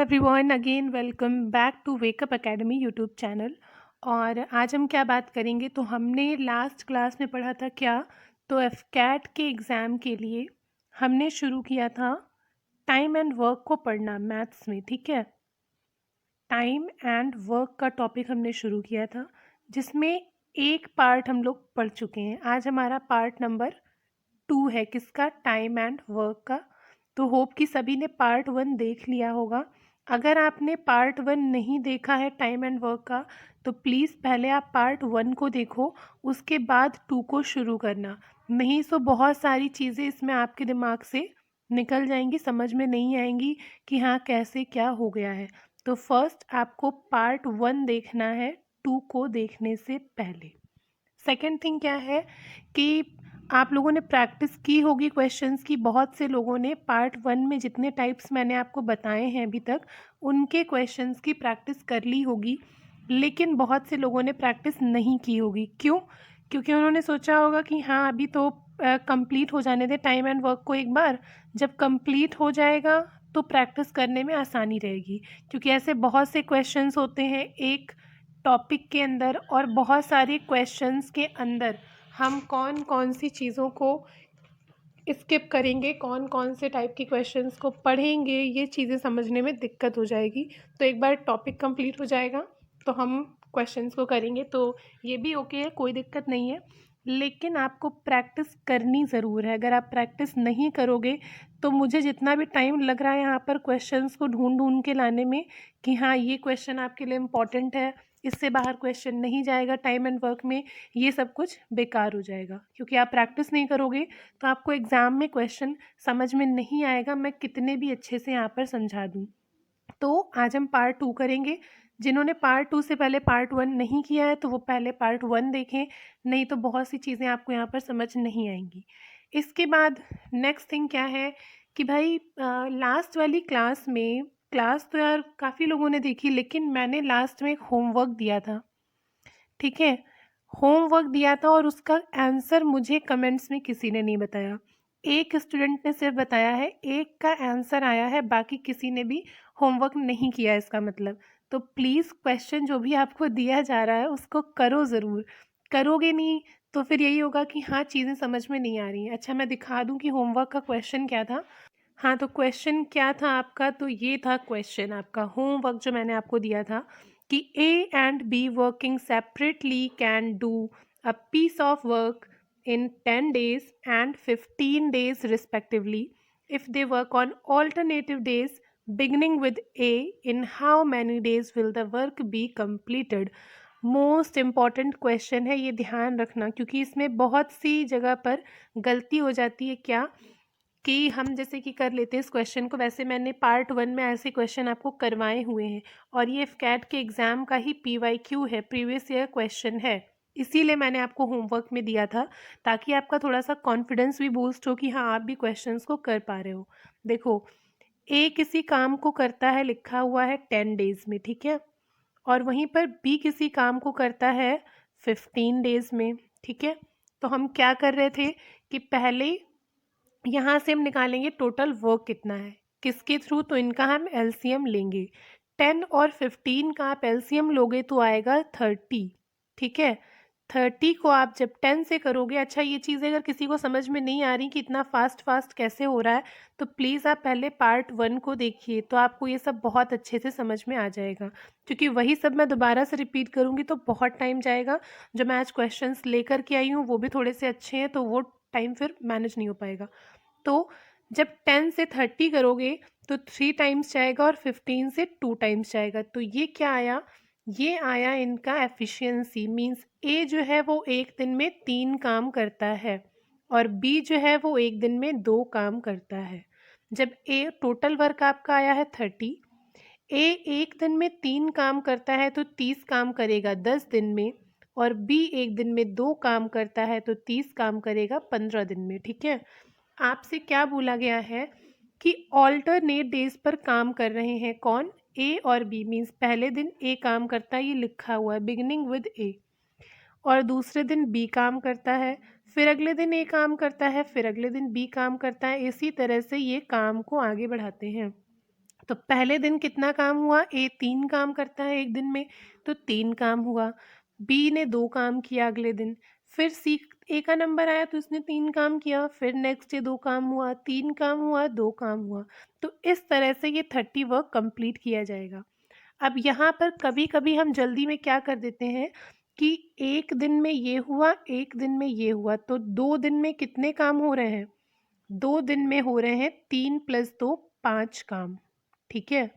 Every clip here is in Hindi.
Everyone, again welcome back to wake up academy YouTube channel. और आज हम क्या बात करेंगे, तो हमने लास्ट क्लास में पढ़ा था क्या, तो एफकैट के एग्ज़ाम के लिए हमने शुरू किया था टाइम एंड वर्क को पढ़ना मैथ्स में। ठीक है, टाइम एंड वर्क का टॉपिक हमने शुरू किया था, जिसमें एक पार्ट हम लोग पढ़ चुके हैं। आज हमारा पार्ट नंबर 2 है, किसका, टाइम एंड वर्क का। तो होप कि सभी ने पार्ट 1 देख लिया होगा। अगर आपने पार्ट 1 नहीं देखा है टाइम एंड वर्क का, तो प्लीज़ पहले आप पार्ट 1 को देखो, उसके बाद 2 को शुरू करना। नहीं तो बहुत सारी चीज़ें इसमें आपके दिमाग से निकल जाएंगी, समझ में नहीं आएंगी कि हाँ कैसे क्या हो गया है। तो फर्स्ट आपको पार्ट 1 देखना है 2 को देखने से पहले। सेकेंड थिंग क्या है कि आप लोगों ने प्रैक्टिस की होगी क्वेश्चंस की। बहुत से लोगों ने पार्ट 1 में जितने टाइप्स मैंने आपको बताए हैं अभी तक, उनके क्वेश्चंस की प्रैक्टिस कर ली होगी, लेकिन बहुत से लोगों ने प्रैक्टिस नहीं की होगी। क्यों? क्योंकि उन्होंने सोचा होगा कि हाँ अभी तो कंप्लीट हो जाने दे टाइम एंड वर्क को एक बार, जब कंप्लीट हो जाएगा तो प्रैक्टिस करने में आसानी रहेगी। क्योंकि ऐसे बहुत से क्वेश्चंस होते हैं एक टॉपिक के अंदर, और बहुत सारे क्वेश्चंस के अंदर हम कौन कौन सी चीज़ों को स्किप करेंगे, कौन कौन से टाइप के क्वेश्चंस को पढ़ेंगे, ये चीज़ें समझने में दिक्कत हो जाएगी। तो एक बार टॉपिक कंप्लीट हो जाएगा तो हम क्वेश्चंस को करेंगे, तो ये भी ओके है, कोई दिक्कत नहीं है। लेकिन आपको प्रैक्टिस करनी ज़रूर है। अगर आप प्रैक्टिस नहीं करोगे तो मुझे जितना भी टाइम लग रहा है यहाँ पर क्वेश्चंस को ढूंढ ढूंढ के लाने में कि हाँ ये क्वेश्चन आपके लिए इम्पॉर्टेंट है, इससे बाहर क्वेश्चन नहीं जाएगा टाइम एंड वर्क में, ये सब कुछ बेकार हो जाएगा। क्योंकि आप प्रैक्टिस नहीं करोगे तो आपको एग्ज़ाम में क्वेश्चन समझ में नहीं आएगा, मैं कितने भी अच्छे से यहाँ पर समझा दूँ। तो आज हम पार्ट 2 करेंगे। जिन्होंने पार्ट 2 से पहले पार्ट 1 नहीं किया है तो वो पहले पार्ट 1 देखें, नहीं तो बहुत सी चीज़ें आपको यहाँ पर समझ नहीं आएंगी। इसके बाद नेक्स्ट थिंग क्या है कि भाई लास्ट वाली क्लास में, क्लास तो यार काफ़ी लोगों ने देखी, लेकिन मैंने लास्ट में एक होमवर्क दिया था। ठीक है, होमवर्क दिया था और उसका आंसर मुझे कमेंट्स में किसी ने नहीं बताया। एक स्टूडेंट ने सिर्फ बताया है, एक का आंसर आया है, बाकी किसी ने भी होमवर्क नहीं किया इसका मतलब। तो प्लीज़ क्वेश्चन जो भी आपको दिया जा रहा है उसको करो ज़रूर। करोगे नहीं तो फिर यही होगा कि हाँ चीज़ें समझ में नहीं आ रही हैं। अच्छा, मैं दिखा दूँ कि होमवर्क का क्वेश्चन क्या था। हाँ, तो क्वेश्चन क्या था आपका, तो ये था क्वेश्चन आपका, होमवर्क जो मैंने आपको दिया था कि A and B working separately can do a piece of work in 10 days and 15 days respectively if they work on alternative days beginning with A. In how many days will the work be completed? Most important question है, ये ध्यान रखना, क्योंकि इसमें बहुत सी जगह पर गलती हो जाती है। क्या कि हम जैसे कि कर लेते हैं इस क्वेश्चन को, वैसे मैंने पार्ट 1 में ऐसे क्वेश्चन आपको करवाए हुए हैं, और ये एफकैट के एग्ज़ाम का ही PYQ है, प्रीवियस ईयर क्वेश्चन है। इसीलिए मैंने आपको होमवर्क में दिया था, ताकि आपका थोड़ा सा कॉन्फिडेंस भी बूस्ट हो कि हाँ आप भी क्वेश्चंस को कर पा रहे हो। देखो, ए किसी काम को करता है, लिखा हुआ है 10 डेज़ में, ठीक है, और वहीं पर बी किसी काम को करता है 15 डेज़ में। ठीक है, तो हम क्या कर रहे थे कि पहले यहाँ से हम निकालेंगे टोटल वर्क कितना है, किसके थ्रू, तो इनका हम एलसीएम लेंगे। 10 और 15 का आप एलसीएम लोगे तो आएगा 30। ठीक है, 30 को आप जब 10 से करोगे, अच्छा ये चीज़ें अगर किसी को समझ में नहीं आ रही कि इतना फास्ट फास्ट कैसे हो रहा है, तो प्लीज़ आप पहले पार्ट 1 को देखिए, तो आपको ये सब बहुत अच्छे से समझ में आ जाएगा। क्योंकि वही सब मैं दोबारा से रिपीट करूँगी तो बहुत टाइम जाएगा। जो मैं आज क्वेश्चंस लेकर के आई हूँ वो भी थोड़े से अच्छे हैं, तो वो टाइम फिर मैनेज नहीं हो पाएगा। तो जब 10 से 30 करोगे तो 3 टाइम्स जाएगा और 15 से 2 टाइम्स जाएगा। तो ये क्या आया, ये आया इनका एफिशिएंसी। मींस ए जो है वो एक दिन में 3 काम करता है और बी जो है वो एक दिन में 2 काम करता है। जब ए टोटल वर्क आपका आया है 30, ए एक दिन में 3 काम करता है तो 30 काम करेगा 10 दिन में, और बी एक दिन में 2 काम करता है तो 30 काम करेगा 15 दिन में। ठीक है, आपसे क्या बोला गया है कि ऑल्टरनेट डेज पर काम कर रहे हैं कौन, ए और बी। मीन्स पहले दिन ए काम करता है, ये लिखा हुआ है बिगिनिंग विद ए, और दूसरे दिन बी काम करता है, फिर अगले दिन ए काम करता है, फिर अगले दिन बी काम करता है, इसी तरह से ये काम को आगे बढ़ाते हैं। तो पहले दिन कितना काम हुआ, ए 3 काम करता है एक दिन में, तो 3 काम हुआ। बी ने 2 काम किया अगले दिन, फिर सी ए का नंबर आया तो उसने 3 काम किया, फिर नेक्स्ट डे 2 काम हुआ, 3 काम हुआ, 2 काम हुआ। तो इस तरह से ये 30 वर्क कंप्लीट किया जाएगा। अब यहाँ पर कभी कभी हम जल्दी में क्या कर देते हैं कि एक दिन में ये हुआ, एक दिन में ये हुआ, तो 2 दिन में कितने काम हो रहे हैं, 2 दिन में हो रहे हैं 3 + 2 5 काम। ठीक है,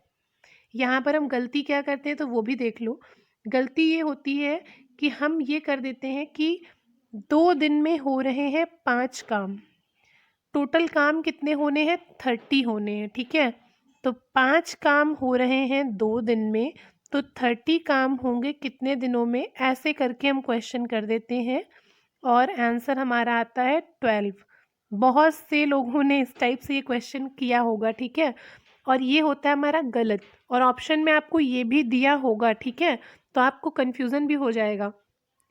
यहाँ पर हम गलती क्या करते हैं तो वो भी देख लो। गलती ये होती है कि हम ये कर देते हैं कि 2 दिन में हो रहे हैं 5 काम, टोटल काम कितने होने हैं, 30 होने हैं। ठीक है, तो 5 काम हो रहे हैं 2 दिन में, तो 30 काम होंगे कितने दिनों में, ऐसे करके हम क्वेश्चन कर देते हैं और आंसर हमारा आता है 12। बहुत से लोगों ने इस टाइप से ये क्वेश्चन किया होगा। ठीक है, और ये होता है हमारा गलत, और ऑप्शन में आपको ये भी दिया होगा। ठीक है, तो आपको कन्फ्यूज़न भी हो जाएगा।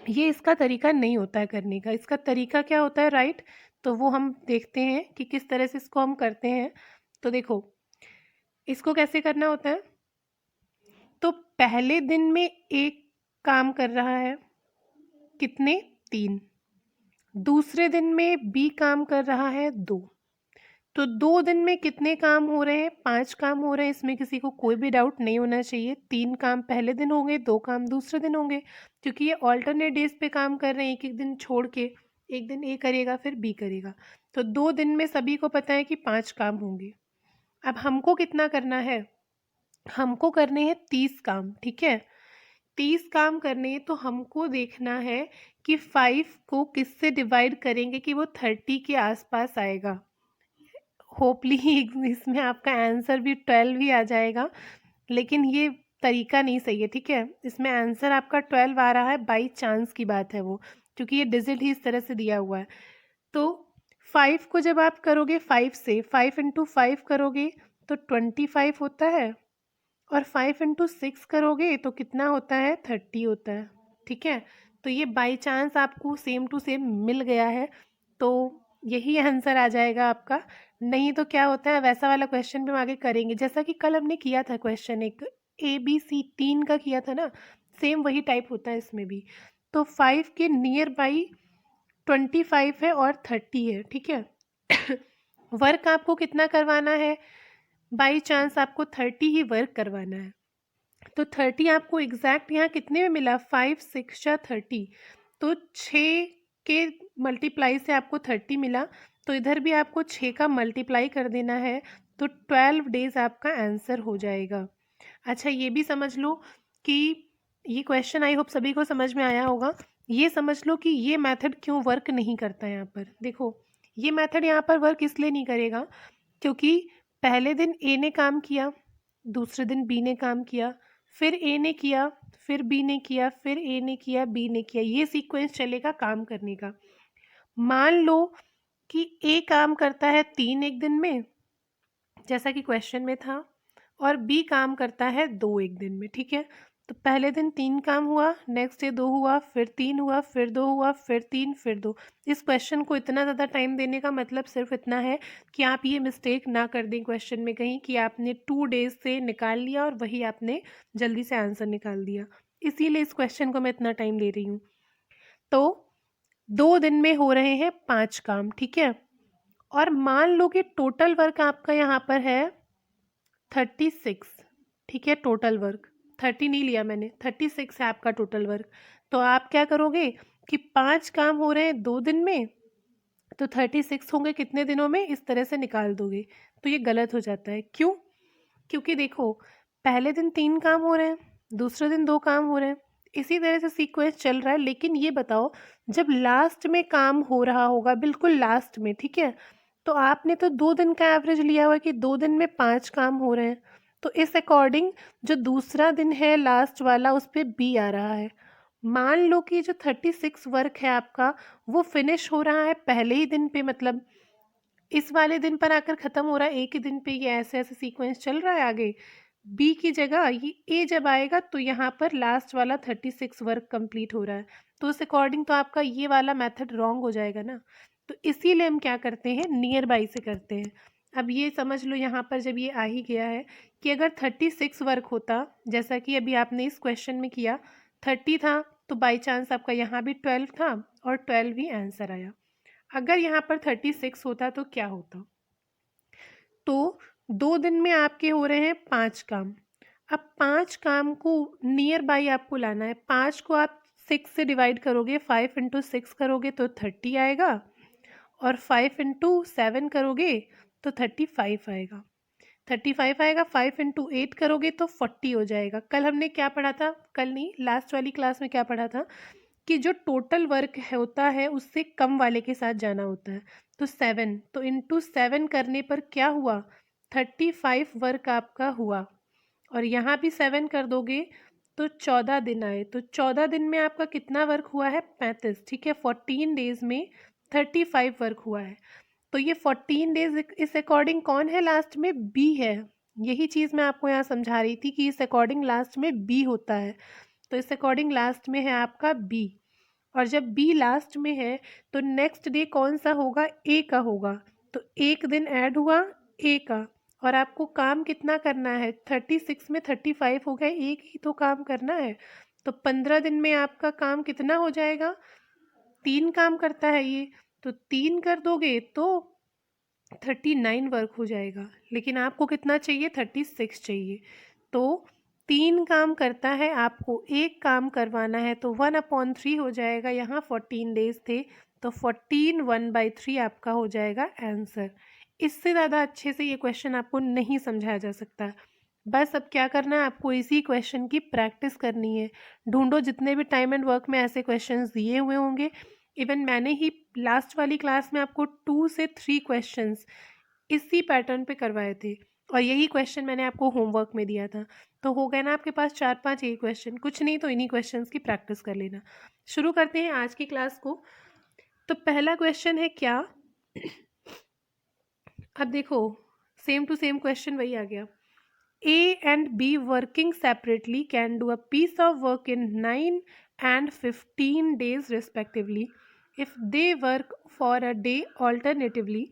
ये इसका तरीका नहीं होता है करने का, इसका तरीका क्या होता है, राइट? तो वो हम देखते हैं कि किस तरह से इसको हम करते हैं। तो देखो, इसको कैसे करना होता है। तो पहले दिन में एक काम कर रहा है, कितने, 3। दूसरे दिन में बी काम कर रहा है 2। तो 2 दिन में कितने काम हो रहे हैं, 5 काम हो रहे हैं। इसमें किसी को कोई भी डाउट नहीं होना चाहिए। 3 काम पहले दिन होंगे, 2 काम दूसरे दिन होंगे, क्योंकि ये ऑल्टरनेट डेज पे काम कर रहे हैं, एक एक दिन छोड़ के। एक दिन ए करेगा फिर बी करेगा, तो 2 दिन में सभी को पता है कि 5 काम होंगे। अब हमको कितना करना है, हमको करने हैं 30 काम। ठीक है, 30 काम करने हैं, तो हमको देखना है कि 5 को किससे डिवाइड करेंगे कि वो 30 के आसपास आएगा। होपली इसमें आपका आंसर भी 12 ही आ जाएगा, लेकिन ये तरीका नहीं सही है। ठीक है, इसमें आंसर आपका 12 आ रहा है, बाई चांस की बात है वो, क्योंकि ये डिजिट ही इस तरह से दिया हुआ है। तो 5 को जब आप करोगे 5 से, 5 × 5 करोगे तो 25 होता है, और 5 × 6 करोगे तो कितना होता है, 30 होता है। ठीक है, तो ये बाई चांस आपको सेम टू सेम मिल गया है, तो यही आंसर आ जाएगा आपका। नहीं तो क्या होता है, वैसा वाला क्वेश्चन भी हम आगे करेंगे, जैसा कि कल हमने किया था क्वेश्चन, एक ABC 3 का किया था ना, सेम वही टाइप होता है इसमें भी। तो 5 के नियर बाई 25 है और 30 है। ठीक है, वर्क आपको कितना करवाना है, बाई चांस आपको 30 ही वर्क करवाना है। तो 30 आपको एग्जैक्ट यहाँ कितने में मिला, 5 6 या 30, तो 6 के मल्टीप्लाई से आपको 30 मिला, तो इधर भी आपको 6 का मल्टीप्लाई कर देना है, तो 12 डेज आपका आंसर हो जाएगा। अच्छा, ये भी समझ लो कि ये क्वेश्चन आई होप सभी को समझ में आया होगा। ये समझ लो कि ये मेथड क्यों वर्क नहीं करता है यहाँ पर। देखो, ये मेथड यहाँ पर वर्क इसलिए नहीं करेगा क्योंकि पहले दिन ए ने काम किया, दूसरे दिन बी ने काम किया, फिर ए ने किया, फिर बी ने किया, फिर ए ने किया, बी ने किया, ये सीक्वेंस चलेगा काम करने का। मान लो कि ए काम करता है 3 एक दिन में, जैसा कि क्वेश्चन में था, और बी काम करता है 2 एक दिन में। ठीक है, तो पहले दिन 3 काम हुआ, नेक्स्ट डे 2 हुआ, फिर 3 हुआ, फिर 2 हुआ, फिर 3, फिर 2। इस क्वेश्चन को इतना ज़्यादा टाइम देने का मतलब सिर्फ इतना है कि आप ये मिस्टेक ना कर दें क्वेश्चन में कहीं कि आपने 2 डेज से निकाल लिया और वही आपने जल्दी से आंसर निकाल दिया। इसीलिए इस क्वेश्चन को मैं इतना टाइम दे रही हूँ। तो 2 दिन में हो रहे हैं 5 काम। ठीक है, और मान लो कि टोटल वर्क आपका यहाँ पर है 36। ठीक है, टोटल वर्क 30 नहीं लिया मैंने, 36 है आपका टोटल वर्क। तो आप क्या करोगे कि 5 काम हो रहे हैं 2 दिन में, तो 36 होंगे कितने दिनों में, इस तरह से निकाल दोगे। तो ये गलत हो जाता है। क्यों? क्योंकि देखो, पहले दिन 3 काम हो रहे हैं, दूसरे दिन 2 काम हो रहे हैं, इसी तरह से सीक्वेंस चल रहा है। लेकिन ये बताओ, जब लास्ट में काम हो रहा होगा, बिल्कुल लास्ट में, ठीक है, तो आपने तो 2 दिन का एवरेज लिया हुआ है कि 2 दिन में 5 काम हो रहे हैं, तो इस अकॉर्डिंग जो दूसरा दिन है लास्ट वाला, उस पर बी आ रहा है। मान लो कि जो 36 वर्क है आपका, वो फिनिश हो रहा है पहले ही दिन पे, मतलब इस वाले दिन पर आकर ख़त्म हो रहा है, एक ही दिन पे ये ऐसे ऐसे सीक्वेंस चल रहा है आगे। बी की जगह ये ए जब आएगा तो यहाँ पर लास्ट वाला 36 वर्क कंप्लीट हो रहा है, तो उस अकॉर्डिंग तो आपका ये वाला मेथड रॉन्ग हो जाएगा ना। तो इसीलिए हम क्या करते हैं, नियर बाई से करते हैं। अब ये समझ लो यहाँ पर जब ये आ ही गया है कि अगर 36 वर्क होता, जैसा कि अभी आपने इस क्वेश्चन में किया, 30 था तो बाई चांस आपका यहाँ भी 12 था और 12 ही आंसर आया। अगर यहाँ पर 36 होता तो क्या होता? तो 2 दिन में आपके हो रहे हैं 5 काम। अब 5 काम को नियर बाई आपको लाना है। 5 को आप 6 से डिवाइड करोगे, 5 इंटू 6 करोगे तो 30 आएगा, और 5 इंटू 7 करोगे तो 35 आएगा। 35 आएगा, 5 इंटू 8 करोगे तो 40 हो जाएगा। कल हमने क्या पढ़ा था? कल नहीं, लास्ट वाली क्लास में क्या पढ़ा था कि जो टोटल वर्क होता है उससे कम वाले के साथ जाना होता है। तो 7, तो इंटू 7 करने पर क्या हुआ? 35 वर्क आपका हुआ। और यहाँ भी 7 कर दोगे तो 14 दिन आए। तो 14 दिन में आपका कितना वर्क हुआ है? 35। ठीक है, 14 डेज में 35 वर्क हुआ है। तो ये 14 डेज इस अकॉर्डिंग कौन है? लास्ट में बी है। यही चीज़ मैं आपको यहाँ समझा रही थी कि इस अकॉर्डिंग लास्ट में बी होता है। तो इस अकॉर्डिंग लास्ट में है आपका बी। और जब बी लास्ट में है तो नेक्स्ट डे कौन सा होगा? ए का होगा। तो एक दिन ऐड हुआ ए का। और आपको काम कितना करना है? 36 में 35 हो गए, एक ही तो काम करना है। तो 15 दिन में आपका काम कितना हो जाएगा? 3 काम करता है ये, तो 3 कर दोगे तो 39 वर्क हो जाएगा। लेकिन आपको कितना चाहिए? 36 चाहिए। तो 3 काम करता है, आपको एक काम करवाना है, तो 1/3 हो जाएगा। यहाँ 14 डेज थे तो 14 1/3 आपका हो जाएगा आंसर। इससे ज़्यादा अच्छे से ये क्वेश्चन आपको नहीं समझाया जा सकता। बस अब क्या करना है, आपको इसी क्वेश्चन की प्रैक्टिस करनी है। ढूंढो जितने भी टाइम एंड वर्क में ऐसे क्वेश्चंस दिए हुए होंगे। इवन मैंने ही लास्ट वाली क्लास में आपको 2 से 3 क्वेश्चंस इसी पैटर्न पे करवाए थे, और यही क्वेश्चन मैंने आपको होमवर्क में दिया था। तो हो गए ना आपके पास 4-5 यही क्वेश्चन। कुछ नहीं तो इन्हीं क्वेश्चंस की प्रैक्टिस कर लेना। शुरू करते हैं आज की क्लास को। तो पहला क्वेश्चन है क्या? अब देखो, सेम टू सेम क्वेश्चन वही आ गया। A and B working separately can do a piece of work in 9 and 15 days respectively if they work for a day alternatively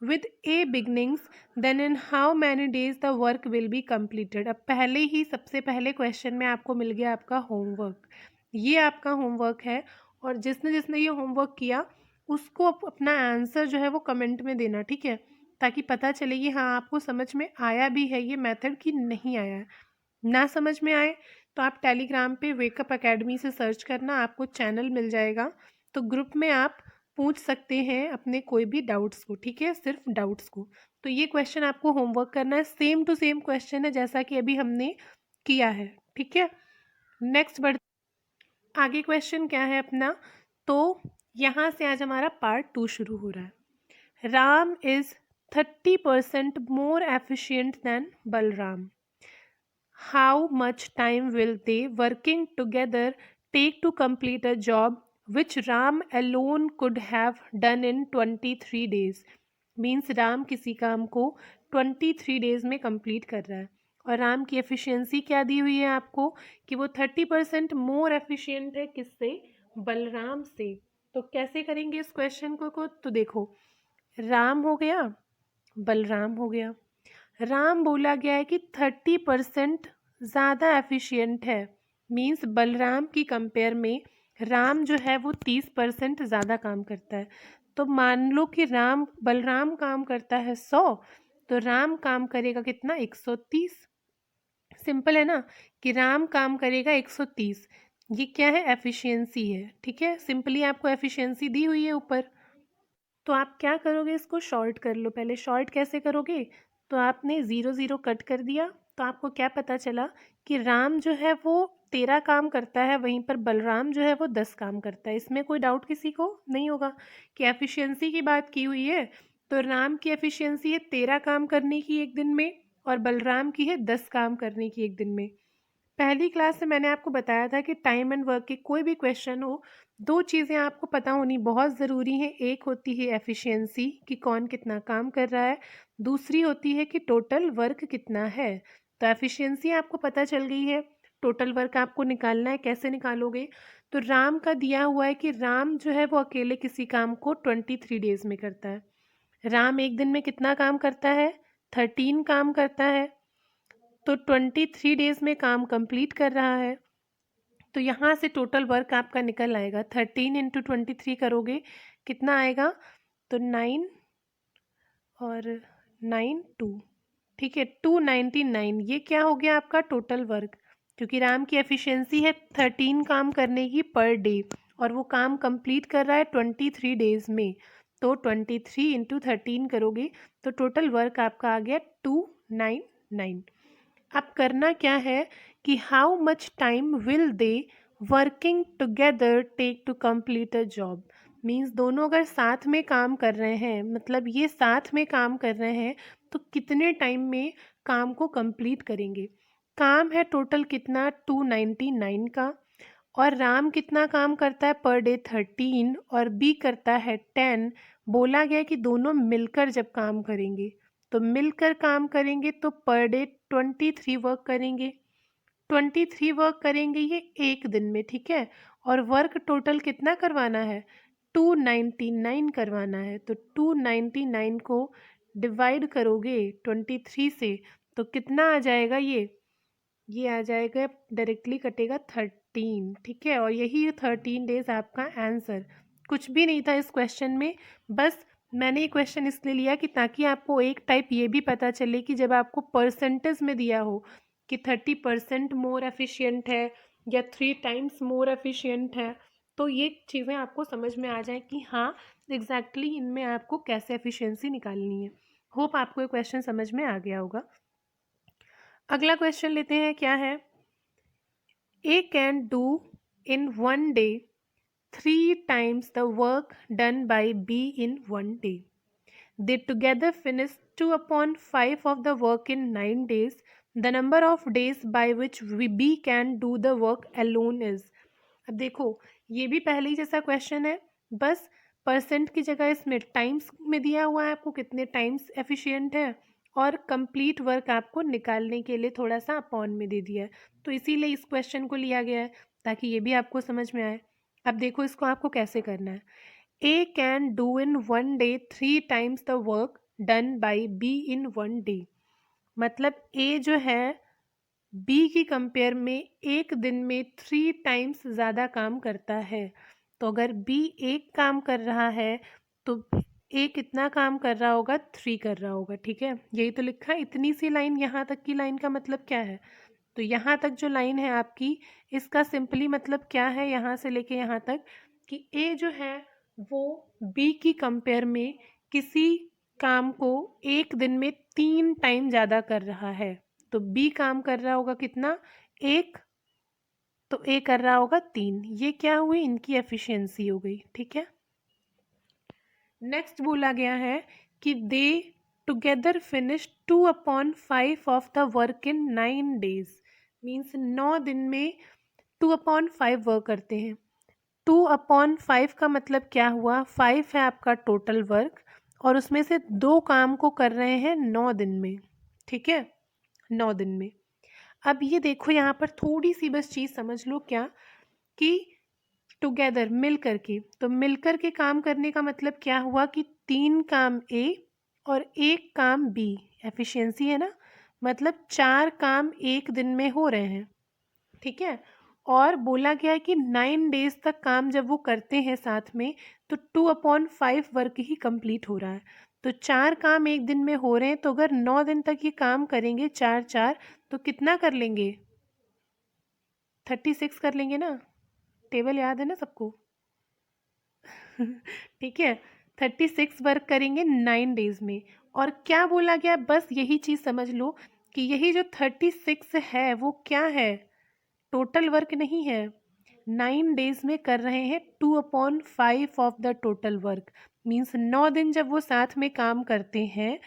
with A beginnings, then in how many days the work will be completed। अब पहले ही सबसे पहले क्वेश्चन में आपको मिल गया आपका होमवर्क। ये आपका होमवर्क है, और जिसने जिसने ये होमवर्क किया उसको अपना आंसर जो है वो कमेंट में देना, ठीक है? ताकि पता चले कि हाँ आपको समझ में आया भी है ये मेथड कि नहीं आया है। ना समझ में आए तो आप टेलीग्राम पे वेकअप एकेडमी से सर्च करना, आपको चैनल मिल जाएगा। तो ग्रुप में आप पूछ सकते हैं अपने कोई भी डाउट्स को, ठीक है? सिर्फ डाउट्स को। तो ये क्वेश्चन आपको होमवर्क करना है, सेम टू सेम क्वेश्चन है जैसा कि अभी हमने किया है, ठीक है? नेक्स्ट बढ़ आगे क्वेश्चन क्या है अपना? तो यहाँ से आज हमारा पार्ट 2 शुरू हो रहा है। Ram is 30% more efficient than Balram. How much time will they working together take to complete a job which Ram alone could have done in 23 days? Means Ram किसी काम को 23 डेज में कंप्लीट कर रहा है, और राम की एफिशिएंसी क्या दी हुई है आपको कि वो 30% मोर एफिशिएंट है किससे? बलराम से। तो कैसे करेंगे इस क्वेश्चन को? तो देखो, राम हो गया, बलराम हो गया। राम बोला गया है कि 30% ज़्यादा एफिशिएंट है। मीन्स बलराम की कंपेयर में राम जो है वो 30% ज़्यादा काम करता है। तो मान लो कि बलराम काम करता है 100, तो राम काम करेगा कितना? 130। सिंपल है ना कि राम काम करेगा 130। ये क्या है? एफिशिएंसी है, ठीक है? सिंपली आपको एफिशिएंसी दी हुई है ऊपर। तो आप क्या करोगे? इसको शॉर्ट कर लो। पहले शॉर्ट कैसे करोगे? तो आपने 0 0 कट कर दिया, तो आपको क्या पता चला कि राम जो है वो 13 काम करता है, वहीं पर बलराम जो है वो 10 काम करता है। इसमें कोई डाउट किसी को नहीं होगा कि एफिशिएंसी की बात की हुई है। तो राम की एफिशिएंसी है 13 काम करने की एक दिन में, और बलराम की है 10 काम करने की एक दिन में। पहली क्लास से मैंने आपको बताया था कि टाइम एंड वर्क के कोई भी क्वेश्चन हो, दो चीज़ें आपको पता होनी बहुत ज़रूरी है। एक होती है एफिशिएंसी कि कौन कितना काम कर रहा है, दूसरी होती है कि टोटल वर्क कितना है। तो एफिशिएंसी आपको पता चल गई है, टोटल वर्क आपको निकालना है। कैसे निकालोगे? तो राम का दिया हुआ है कि राम जो है वो अकेले किसी काम को 23 डेज में करता है। राम एक दिन में कितना काम करता है? 13 काम करता है, तो 23 डेज में काम कंप्लीट कर रहा है। तो यहाँ से टोटल वर्क आपका निकल आएगा, 13 इंटू 23 करोगे कितना आएगा? तो 9 और 9 2, ठीक है, 299। ये क्या हो गया आपका टोटल वर्क, क्योंकि राम की एफिशिएंसी है 13 काम करने की पर डे, और वो काम कंप्लीट कर रहा है 23 डेज में। तो 23 इंटू 13 करोगे तो टोटल वर्क आपका आ गया 299। अब करना क्या है कि how much time will they working together take to complete a job. Means दोनों अगर साथ में काम कर रहे हैं, मतलब ये साथ में काम कर रहे हैं, तो कितने टाइम में काम को कंप्लीट करेंगे। काम है टोटल कितना 299 का, और राम कितना काम करता है पर डे 13, और बी करता है 10। बोला गया कि दोनों मिलकर जब काम करेंगे, तो मिलकर काम करेंगे तो पर डे 23 वर्क करेंगे। 23 वर्क करेंगे ये एक दिन में, ठीक है। और वर्क टोटल कितना करवाना है? 299 करवाना है। तो 299 को डिवाइड करोगे 23 से तो कितना आ जाएगा? ये आ जाएगा, डायरेक्टली कटेगा 13, ठीक है। और यही 13 डेज आपका आंसर। कुछ भी नहीं था इस क्वेश्चन में, बस मैंने ये क्वेश्चन इसलिए लिया कि ताकि आपको एक टाइप ये भी पता चले कि जब आपको परसेंटेज में दिया हो कि 30% मोर एफिशिएंट है या 3 टाइम्स मोर एफिशिएंट है, तो ये चीज़ें आपको समझ में आ जाए कि हाँ एग्जैक्टली इनमें आपको कैसे एफिशिएंसी निकालनी है। होप आपको ये क्वेश्चन समझ में आ गया होगा। अगला क्वेश्चन लेते हैं, क्या है? A can do in one day 3 times the work done by B in one day. They together finish 2 upon 5 of the work in 9 days. The number of days by which B can do the work alone is. अब देखो, ये भी पहले ही जैसा क्वेश्चन है, बस परसेंट की जगह इसमें टाइम्स में दिया हुआ है आपको कितने टाइम्स एफिशिएंट है, और कंप्लीट वर्क आपको निकालने के लिए थोड़ा सा अपॉन में दे दिया है। तो इसीलिए इस क्वेश्चन को लिया गया है ताकि ये भी आपको समझ में आए। अब देखो इसको आपको कैसे करना है। A can do in one day 3 times the work done by B in one day. मतलब ए जो है बी की कंपेयर में एक दिन में 3 टाइम्स ज़्यादा काम करता है। तो अगर बी एक काम कर रहा है तो ए कितना काम कर रहा होगा? 3 कर रहा होगा, ठीक है। यही तो लिखा है, इतनी सी लाइन, यहाँ तक की लाइन का मतलब क्या है? तो यहाँ तक जो लाइन है आपकी, इसका सिंपली मतलब क्या है यहाँ से लेके यहाँ तक, कि ए जो है वो बी की कंपेयर में किसी काम को एक दिन में 3 टाइम ज़्यादा कर रहा है। तो बी काम कर रहा होगा कितना? एक, तो ए कर रहा होगा 3। ये क्या हुई? इनकी एफिशिएंसी हो गई, ठीक है। नेक्स्ट बोला गया है कि दे together finish 2 upon 5 of the work in 9 days. Means 9 दिन में 2 अपॉन 5 वर्क करते हैं। 2 अपॉन 5 का मतलब क्या हुआ? 5 है आपका टोटल वर्क, और उसमें से 2 काम को कर रहे हैं 9 दिन में, ठीक है, 9 दिन में। अब ये देखो यहाँ पर थोड़ी सी बस चीज़ समझ लो, क्या कि टुगेदर मिल करके, तो मिलकर के काम करने का मतलब क्या हुआ कि 3 काम ए और 1 काम बी, एफिशिएंसी है ना, मतलब 4 काम एक दिन में हो रहे हैं, ठीक है। और बोला गया है कि 9 डेज तक काम जब वो करते हैं साथ में तो 2 अपॉन 5 वर्क ही कंप्लीट हो रहा है। तो 4 काम एक दिन में हो रहे हैं, तो अगर 9 दिन तक ये काम करेंगे 4 4, तो कितना कर लेंगे? 36 कर लेंगे ना। टेबल याद है ना सबको? ठीक है, 36 वर्क करेंगे 9 डेज में। और क्या बोला गया, बस यही चीज़ समझ लो कि यही जो 36 है वो क्या है? टोटल वर्क नहीं है। 9 डेज में कर रहे हैं 2 upon 5 of the total work. Means 9 दिन जब वो साथ में काम करते हैं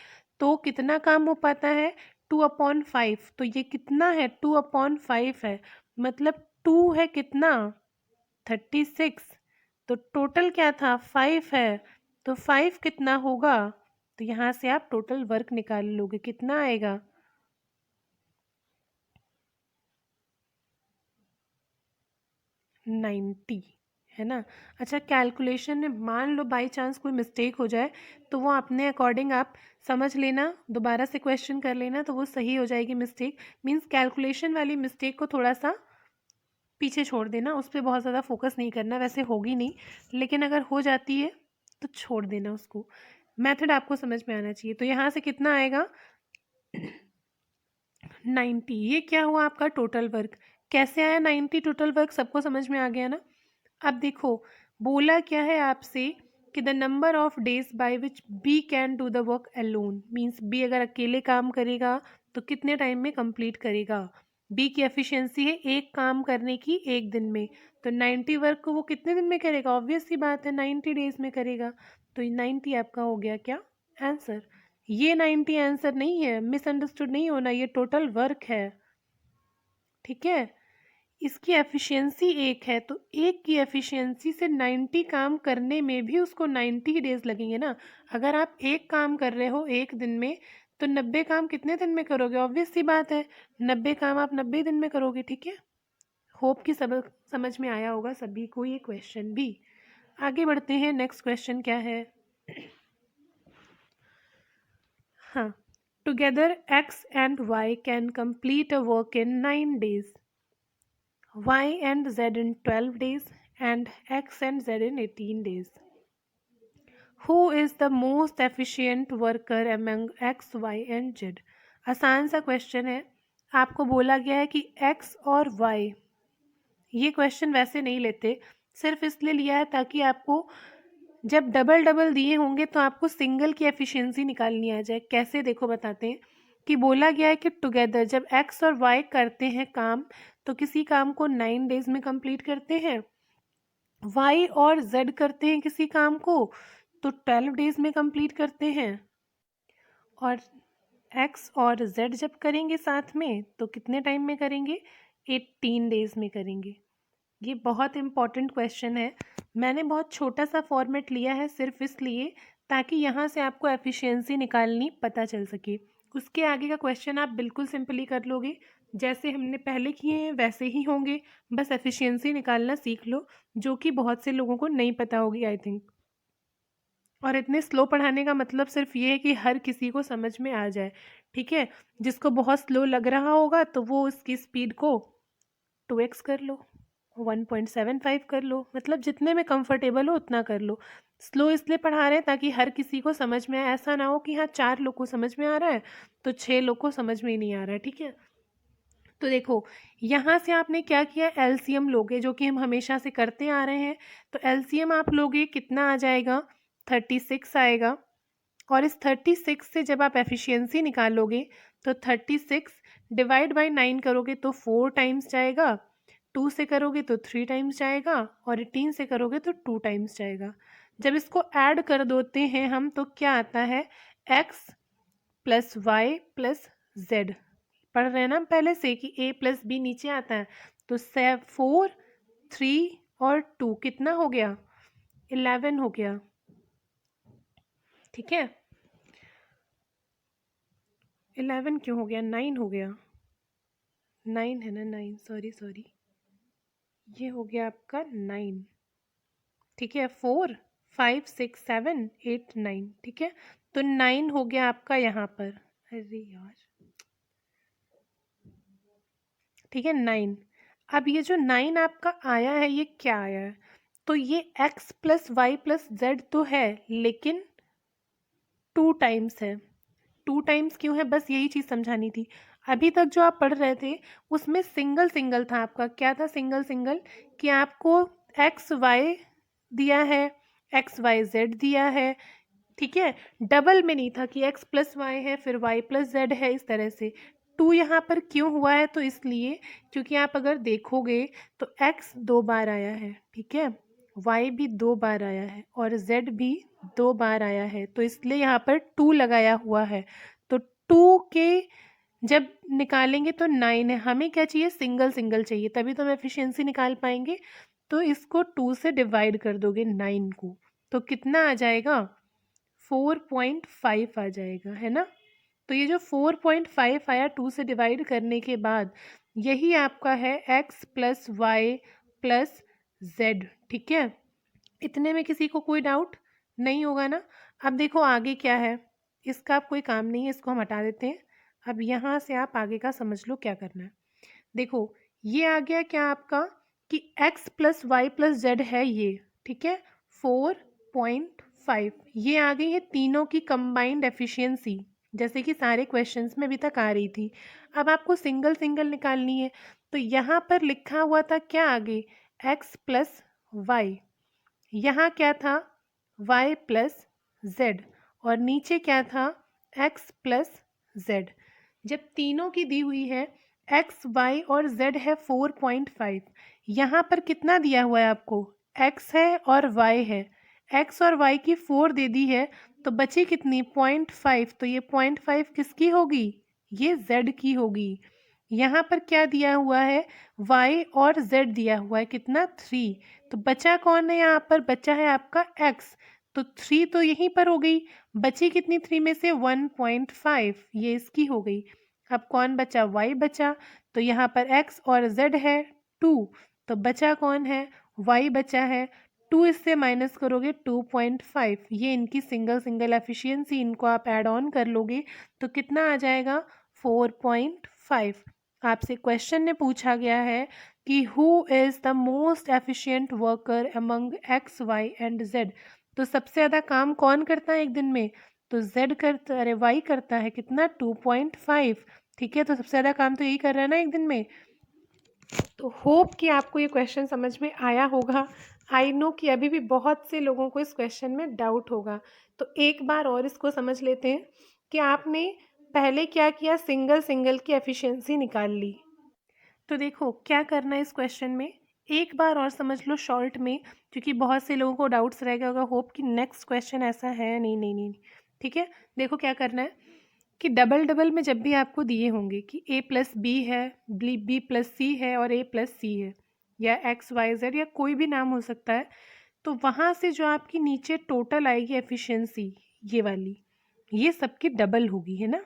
तो कितना काम हो पाता है? 2 अपॉन 5। तो ये कितना है? 2 अपॉन 5 है, मतलब 2 है कितना? 36। तो टोटल क्या था? 5 है, तो 5 कितना होगा? तो यहाँ से आप टोटल वर्क निकाल लोगे, कितना आएगा? 90, है ना। अच्छा, कैलकुलेशन में मान लो बाई चांस कोई मिस्टेक हो जाए तो वो अपने अकॉर्डिंग आप समझ लेना, दोबारा से क्वेश्चन कर लेना तो वो सही हो जाएगी मिस्टेक। मीन्स कैलकुलेशन वाली मिस्टेक को थोड़ा सा पीछे छोड़ देना, उस पर बहुत ज़्यादा फोकस नहीं करना, वैसे होगी नहीं, लेकिन अगर हो जाती है तो छोड़ देना उसको। मेथड आपको समझ में आना चाहिए। तो यहाँ से कितना आएगा 90। ये क्या हुआ आपका टोटल वर्क। कैसे आया 90 टोटल वर्क, सबको समझ में आ गया ना। अब देखो बोला क्या है आपसे कि the number of days by which B can do the work alone, means B अगर अकेले काम करेगा तो कितने टाइम में कंप्लीट करेगा। बी की एफिशिएंसी है एक काम करने की एक दिन में, तो 90 वर्क को वो कितने दिन में करेगा, ऑब्वियस सी बात है 90 डेज में करेगा। तो 90 आपका हो गया क्या आंसर। ये 90 आंसर नहीं है, मिसअंडरस्टूड नहीं होना, ये टोटल वर्क है, ठीक है। इसकी एफिशिएंसी एक है तो एक की एफिशिएंसी से 90 काम करने में भी उसको 90 डेज लगेंगे ना। अगर आप एक काम कर रहे हो एक दिन में तो 90 काम कितने दिन में करोगे, ऑब्वियस सी बात है 90 काम आप 90 दिन में करोगे, ठीक है। होप कि सब समझ में आया होगा सभी को ये क्वेश्चन भी। आगे बढ़ते हैं, नेक्स्ट क्वेश्चन क्या है। हाँ, together x and y can complete a work in 9 days, y and z in 12 days and x and z in 18 days. Who is the most efficient worker among x, y and z? आसान सा क्वेश्चन है। आपको बोला गया है कि x और y, ये क्वेश्चन वैसे नहीं लेते, सिर्फ इसलिए लिया है ताकि आपको जब डबल डबल दिए होंगे तो आपको सिंगल की एफिशिएंसी निकालनी आ जाए। कैसे, देखो बताते हैं कि बोला गया है कि टुगेदर जब x और y करते हैं काम तो किसी काम को 9 डेज में कंप्लीट करते हैं, y और z करते हैं किसी काम को तो 12 डेज में कंप्लीट करते हैं, और x और z जब करेंगे साथ में तो कितने टाइम में करेंगे, 18 डेज में करेंगे। ये बहुत इम्पॉर्टेंट क्वेश्चन है। मैंने बहुत छोटा सा फॉर्मेट लिया है सिर्फ इसलिए ताकि यहाँ से आपको एफिशिएंसी निकालनी पता चल सके। उसके आगे का क्वेश्चन आप बिल्कुल सिंपली कर लोगे, जैसे हमने पहले किए हैं वैसे ही होंगे, बस एफिशिएंसी निकालना सीख लो, जो कि बहुत से लोगों को नहीं पता होगी आई थिंक। और इतने स्लो पढ़ाने का मतलब सिर्फ ये है कि हर किसी को समझ में आ जाए, ठीक है। जिसको बहुत स्लो लग रहा होगा तो वो उसकी स्पीड को 2x कर लो, 1.75 कर लो, मतलब जितने में कंफर्टेबल हो उतना कर लो। स्लो इसलिए पढ़ा रहे हैं ताकि हर किसी को समझ में आए, ऐसा ना हो कि हाँ 4 लोग को समझ में आ रहा है तो 6 लोग को समझ में ही नहीं आ रहा है, ठीक है। तो देखो यहाँ से आपने क्या किया, एलसीएम लोगे, जो कि हम हमेशा से करते आ रहे हैं। तो एलसीएम आप लोगे कितना आ जाएगा, 36 आएगा। और इस 36 से जब आप एफिशिएंसी निकालोगे तो 36 डिवाइड बाई 9 करोगे तो 4 टाइम्स जाएगा, 2 से करोगे तो 3 टाइम्स जाएगा, और 18 से करोगे तो 2 टाइम्स जाएगा। जब इसको ऐड कर देते हैं हम तो क्या आता है, x plus Y plus Z. पढ़ रहे हैं ना हम पहले से कि a प्लस बी नीचे आता है, तो 4 3 और 2 कितना हो गया, 11 हो गया, ठीक है। 11 क्यों हो गया, 9 हो गया, 9 है ना, 9, सॉरी, ये हो गया आपका 9, ठीक है। 4 5 6 7 8 9, ठीक है। तो 9 हो गया आपका यहाँ पर, अरे यार, ठीक है 9। अब ये जो 9 आपका आया है ये क्या आया है, तो ये x plus Y plus Z तो है लेकिन 2 टाइम्स है। 2 टाइम्स क्यों है, बस यही चीज़ समझानी थी। अभी तक जो आप पढ़ रहे थे उसमें सिंगल सिंगल था आपका, क्या था सिंगल सिंगल, कि आपको एक्स वाई दिया है, एक्स वाई जेड दिया है, ठीक है। डबल में नहीं था कि एक्स प्लस वाई है फिर वाई प्लस जेड है, इस तरह से। 2 यहाँ पर क्यों हुआ है, तो इसलिए क्योंकि आप अगर देखोगे तो एक्स 2 बार आया है, ठीक है, वाई भी 2 बार आया है और जेड भी 2 बार आया है, तो इसलिए यहाँ पर 2 लगाया हुआ है। तो 2 के जब निकालेंगे तो 9 है, हमें क्या चाहिए, सिंगल सिंगल चाहिए, तभी तो हम एफिशिएंसी निकाल पाएंगे। तो इसको 2 से डिवाइड कर दोगे 9 को, तो कितना आ जाएगा, 4.5 आ जाएगा, है ना। तो ये जो 4.5 आया 2 से डिवाइड करने के बाद, यही आपका है x plus Y plus Z, ठीक है। इतने में किसी को कोई डाउट नहीं होगा ना। अब देखो आगे क्या है, इसका अब कोई काम नहीं है, इसको हम हटा देते हैं। अब यहाँ से आप आगे का समझ लो क्या करना है। देखो ये आ गया क्या आपका कि x plus Y plus Z है ये, ठीक है, 4.5। ये आ गई है तीनों की कंबाइंड एफिशिएंसी, जैसे कि सारे क्वेश्चंस में अभी तक आ रही थी। अब आपको सिंगल सिंगल निकालनी है, तो यहाँ पर लिखा हुआ था क्या आगे, x प्लस वाई, यहाँ क्या था y प्लस जेड, और नीचे क्या था x प्लस जेड। जब तीनों की दी हुई है x, y और z है 4.5, यहाँ पर कितना दिया हुआ है आपको, x है और y है, x और y की 4 दे दी है, तो बची कितनी 0.5, तो ये 0.5 किसकी होगी, ये z की होगी। यहाँ पर क्या दिया हुआ है, y और z दिया हुआ है कितना 3, तो बचा कौन है, यहाँ पर बचा है आपका x, तो 3 तो यहीं पर हो गई, बची कितनी 3 में से 1.5, ये इसकी हो गई। अब कौन बचा, y बचा, तो यहाँ पर x और z है 2, तो बचा कौन है, y बचा है 2, इससे माइनस करोगे 2.5, ये इनकी सिंगल सिंगल एफिशिएंसी, इनको आप ऐड ऑन कर लोगे तो कितना आ जाएगा 4.5। आपसे क्वेश्चन में पूछा गया है कि who is the most efficient worker among X Y and Z, तो सबसे ज़्यादा काम कौन करता है एक दिन में, तो जेड करता, अरे वाई करता है कितना 2.5, ठीक है, तो सबसे ज़्यादा काम तो यही कर रहा है ना एक दिन में। तो होप कि आपको ये क्वेश्चन समझ में आया होगा। आई नो कि अभी भी बहुत से लोगों को इस क्वेश्चन में डाउट होगा, तो एक बार और इसको समझ लेते हैं कि आपने पहले क्या किया, सिंगल सिंगल की एफिशिएंसी निकाल ली। तो देखो क्या करना है इस क्वेश्चन में, एक बार और समझ लो शॉर्ट में, क्योंकि बहुत से लोगों को डाउट्स रह गया होगा, होप कि नेक्स्ट क्वेश्चन ऐसा है, नहीं नहीं नहीं, ठीक है। देखो क्या करना है कि डबल डबल में जब भी आपको दिए होंगे कि a प्लस बी है, बी प्लस सी है और a प्लस सी है, या एक्स वाई जेड या कोई भी नाम हो सकता है, तो वहाँ से जो आपकी नीचे टोटल आएगी एफिशिएंसी, ये वाली, ये सबकी डबल होगी, है ना।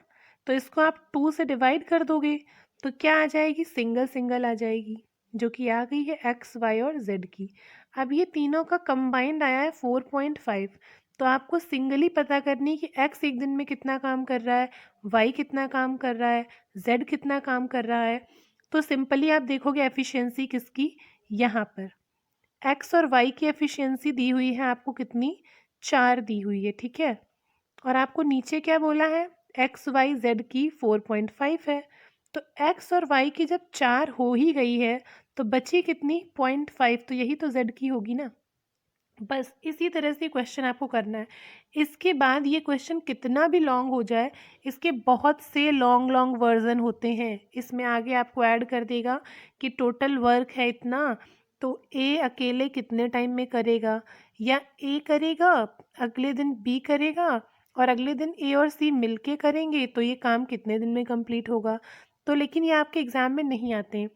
तो इसको आप 2 से डिवाइड कर दोगे तो क्या आ जाएगी, सिंगल सिंगल आ जाएगी, जो कि आ गई है एक्स वाई और जेड की। अब ये तीनों का कंबाइंड आया है 4.5, तो आपको सिंगली पता करनी कि x एक दिन में कितना काम कर रहा है, y कितना काम कर रहा है, z कितना काम कर रहा है। तो सिंपली आप देखोगे एफिशिएंसी किसकी, यहाँ पर x और y की एफिशिएंसी दी हुई है आपको कितनी, 4 दी हुई है, ठीक है। और आपको नीचे क्या बोला है, एक्स वाई जेड की 4.5 है, तो एक्स और वाई की जब 4 हो ही गई है तो बची कितनी 0.5, तो यही तो जेड की होगी ना। बस इसी तरह से क्वेश्चन आपको करना है। इसके बाद ये क्वेश्चन कितना भी लॉन्ग हो जाए, इसके बहुत से लॉन्ग लॉन्ग वर्जन होते हैं, इसमें आगे आपको ऐड कर देगा कि टोटल वर्क है इतना, तो ए अकेले कितने टाइम में करेगा, या ए करेगा, अगले दिन बी करेगा, और अगले दिन ए और सी मिलके करेंगे, तो ये काम कितने दिन में कंप्लीट होगा। तो लेकिन ये आपके एग्ज़ाम में नहीं आते हैं।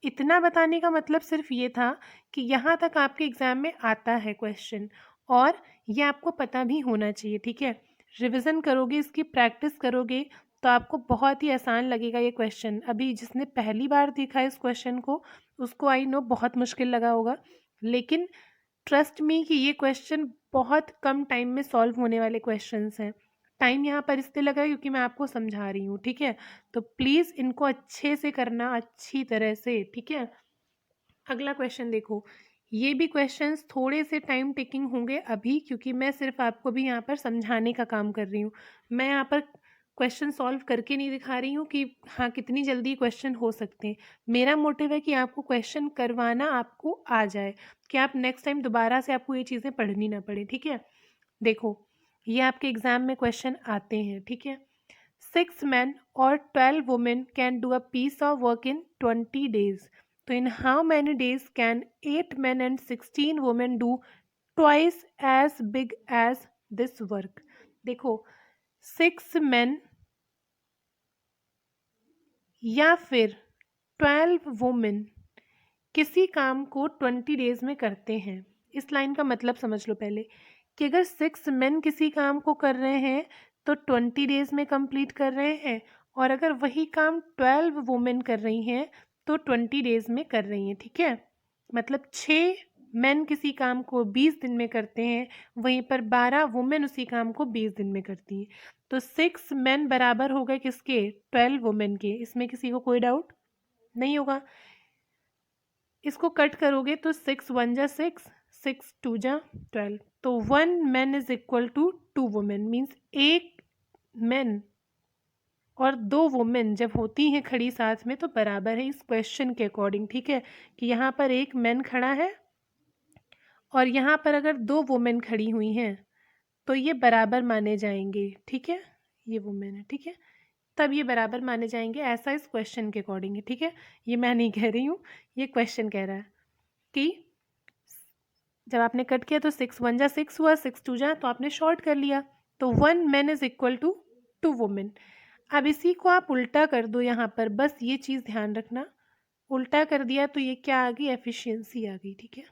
इतना बताने का मतलब सिर्फ ये था कि यहाँ तक आपके एग्ज़ाम में आता है क्वेश्चन, और ये आपको पता भी होना चाहिए, ठीक है। रिवीजन करोगे, इसकी प्रैक्टिस करोगे, तो आपको बहुत ही आसान लगेगा ये क्वेश्चन। अभी जिसने पहली बार देखा इस क्वेश्चन को, उसको आई नो बहुत मुश्किल लगा होगा, लेकिन ट्रस्ट मी कि ये क्वेश्चन बहुत कम टाइम में सॉल्व होने वाले क्वेश्चंस हैं। टाइम यहाँ पर इसलिए लगा है क्योंकि मैं आपको समझा रही हूँ, ठीक है। तो प्लीज़ इनको अच्छे से करना, अच्छी तरह से, ठीक है। अगला क्वेश्चन देखो, ये भी क्वेश्चंस थोड़े से टाइम टेकिंग होंगे अभी, क्योंकि मैं सिर्फ आपको भी यहाँ पर समझाने का काम कर रही हूँ। मैं यहाँ पर क्वेश्चन सॉल्व करके नहीं दिखा रही हूँ कि हाँ कितनी जल्दी क्वेश्चन हो सकते हैं। मेरा मोटिव है कि आपको क्वेश्चन करवाना आपको आ जाए, कि आप नेक्स्ट टाइम दोबारा से आपको ये चीज़ें पढ़नी ना पड़े, ठीक है। देखो ये आपके एग्ज़ाम में क्वेश्चन आते हैं, ठीक है। 6 men or 12 women can do a piece of work in 20 days. तो in how many days can 8 men and 16 women do twice as big as this work? देखो 6 men या फिर 12 women किसी काम को 20 डेज में करते हैं। इस लाइन का मतलब समझ लो पहले, कि अगर 6 मेन किसी काम को कर रहे हैं तो 20 डेज में कंप्लीट कर रहे हैं, और अगर वही काम 12 वुमेन कर रही हैं तो 20 डेज में कर रही हैं, ठीक है। मतलब 6 मेन किसी काम को 20 दिन में करते हैं, वहीं पर 12 वुमेन उसी काम को 20 दिन में करती हैं। तो 6 मेन बराबर हो गए किसके? 12 वुमेन के। इसमें किसी को कोई डाउट नहीं होगा। इसको कट करोगे तो 6 1 जा 6, 6 2 जा 12, तो 1 man is equal to 2 women. Means एक मैन और 2 वुमेन जब होती हैं खड़ी साथ में तो बराबर है इस क्वेश्चन के अकॉर्डिंग। ठीक है, कि यहाँ पर एक मैन खड़ा है और यहाँ पर अगर 2 वुमेन खड़ी हुई हैं तो ये बराबर माने जाएंगे। ठीक है, ये वुमेन है, ठीक है, तब ये बराबर माने जाएंगे, ऐसा इस क्वेश्चन के अकॉर्डिंग है। ठीक है, ये मैं नहीं कह रही हूँ, ये क्वेश्चन कह रहा है कि जब आपने कट किया तो 6 1 जा 6 हुआ, 6 2 जा, तो आपने शॉर्ट कर लिया, तो 1 man is equal to 2 women. अब इसी को आप उल्टा कर दो यहाँ पर, बस ये चीज़ ध्यान रखना, उल्टा कर दिया तो ये क्या आ गई? एफिशिएंसी आ गई। ठीक है,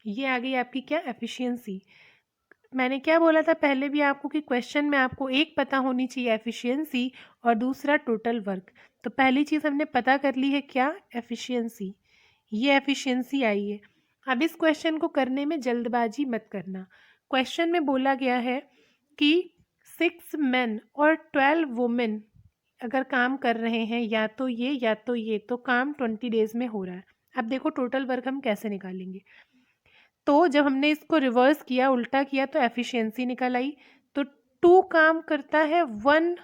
ये आ गई आपकी क्या? एफिशिएंसी। मैंने क्या बोला था पहले भी आपको कि क्वेश्चन में आपको एक पता होनी चाहिए एफिशिएंसी और दूसरा टोटल वर्क। तो पहली चीज़ हमने पता कर ली है क्या? एफिशिएंसी। ये एफिशिएंसी आई है। अब इस क्वेश्चन को करने में जल्दबाजी मत करना। क्वेश्चन में बोला गया है कि 6 मेन और 12 वुमेन अगर काम कर रहे हैं, या तो ये, तो काम 20 डेज में हो रहा है। अब देखो टोटल वर्क हम कैसे निकालेंगे। तो जब हमने इसको रिवर्स किया, उल्टा किया, तो एफिशिएंसी निकल आई। तो 2 काम करता है 1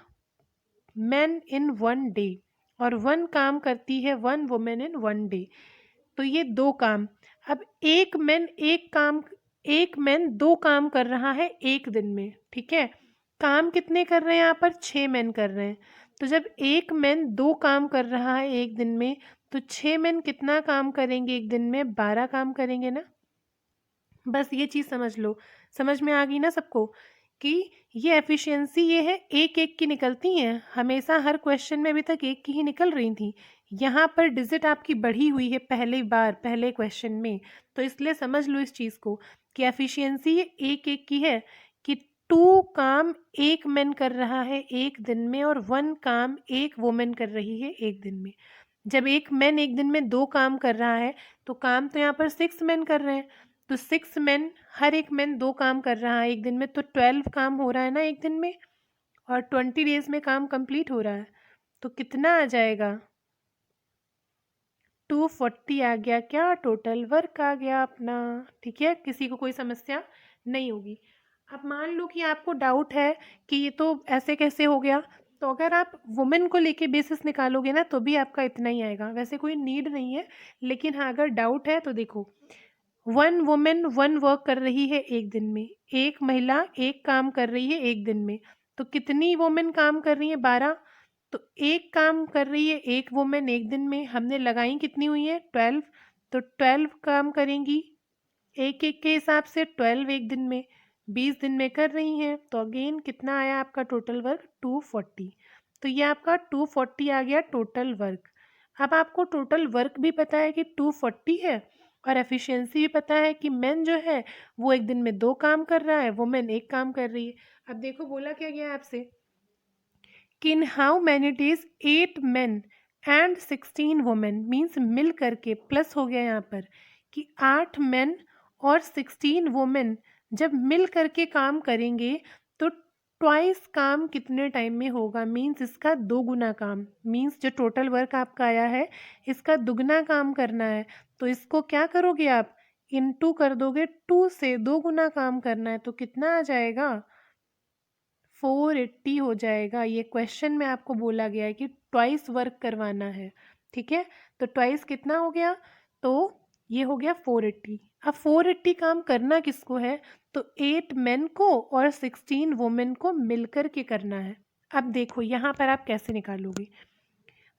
मैन इन 1 डे और 1 काम करती है 1 वुमेन इन 1 डे, तो ये 2 काम। अब एक मैन 2 काम कर रहा है एक दिन में। ठीक है, काम कितने कर रहे हैं यहाँ पर? 6 मैन कर रहे हैं। तो जब एक मैन 2 काम कर रहा है एक दिन में, तो 6 मैन कितना काम करेंगे एक दिन में? 12 काम करेंगे ना। बस ये चीज़ समझ लो, समझ में आ गई ना सबको कि ये एफिशिएंसी ये है, एक एक की निकलती हैं हमेशा, हर क्वेश्चन में अभी तक एक की ही निकल रही थी। यहाँ पर डिजिट आपकी बढ़ी हुई है पहली बार पहले क्वेश्चन में, तो इसलिए समझ लो इस चीज़ को कि एफिशिएंसी ये एक एक की है, कि 2 काम एक मैन कर रहा है एक दिन में और 1 काम एक वुमेन कर रही है एक दिन में। जब एक मैन एक दिन में 2 काम कर रहा है तो काम तो यहाँ पर 6 मैन कर रहे हैं, तो 6 मैन, हर एक मैन 2 काम कर रहा है एक दिन में, तो 12 काम हो रहा है ना एक दिन में, और 20 डेज में काम कंप्लीट हो रहा है। तो कितना आ जाएगा? 240 आ गया क्या? टोटल वर्क आ गया अपना। ठीक है, किसी को कोई समस्या नहीं होगी। अब मान लो कि आपको डाउट है कि ये तो ऐसे कैसे हो गया, तो अगर आप वुमेन को लेके बेसिस निकालोगे ना तो भी आपका इतना ही आएगा। वैसे कोई नीड नहीं है, लेकिन हाँ अगर डाउट है तो देखो, 1 वुमेन 1 वर्क कर रही है एक दिन में, एक महिला एक काम कर रही है एक दिन में, तो कितनी वुमेन काम कर रही है? 12। तो एक काम कर रही है एक वुमेन एक दिन में, हमने लगाई कितनी हुई है? 12। तो 12 काम करेंगी एक एक के हिसाब से, 12 एक दिन में, 20 दिन में कर रही हैं, तो अगेन कितना आया आपका टोटल वर्क? 240। तो ये आपका 240 आ गया टोटल वर्क। अब आपको टोटल वर्क भी पता है कि 240 है और एफिशिएंसी भी पता है कि मैन जो है वो एक दिन में 2 काम कर रहा है, वुमेन एक काम कर रही है। अब देखो बोला क्या गया है आपसे कि in how many days 8 man and 16 women, means मिल करके प्लस हो गया यहाँ पर कि 8 मैन और 16 वुमेन जब मिल करके काम करेंगे तो ट्वाइस काम कितने टाइम में होगा? मीन्स इसका 2 गुना काम, मीन्स जो टोटल वर्क आपका आया है इसका दुगना काम करना है। तो इसको क्या करोगे आप? इनटू कर दोगे, 2 से 2 गुना काम करना है, तो कितना आ जाएगा? 480 हो जाएगा। ये क्वेश्चन में आपको बोला गया है कि ट्वाइस वर्क करवाना है। ठीक है, तो ट्वाइस कितना हो गया? तो ये हो गया 480। अब 480 काम करना किसको है? तो 8 मेन को और 16 वुमेन को मिलकर के करना है। अब देखो यहाँ पर आप कैसे निकालोगे,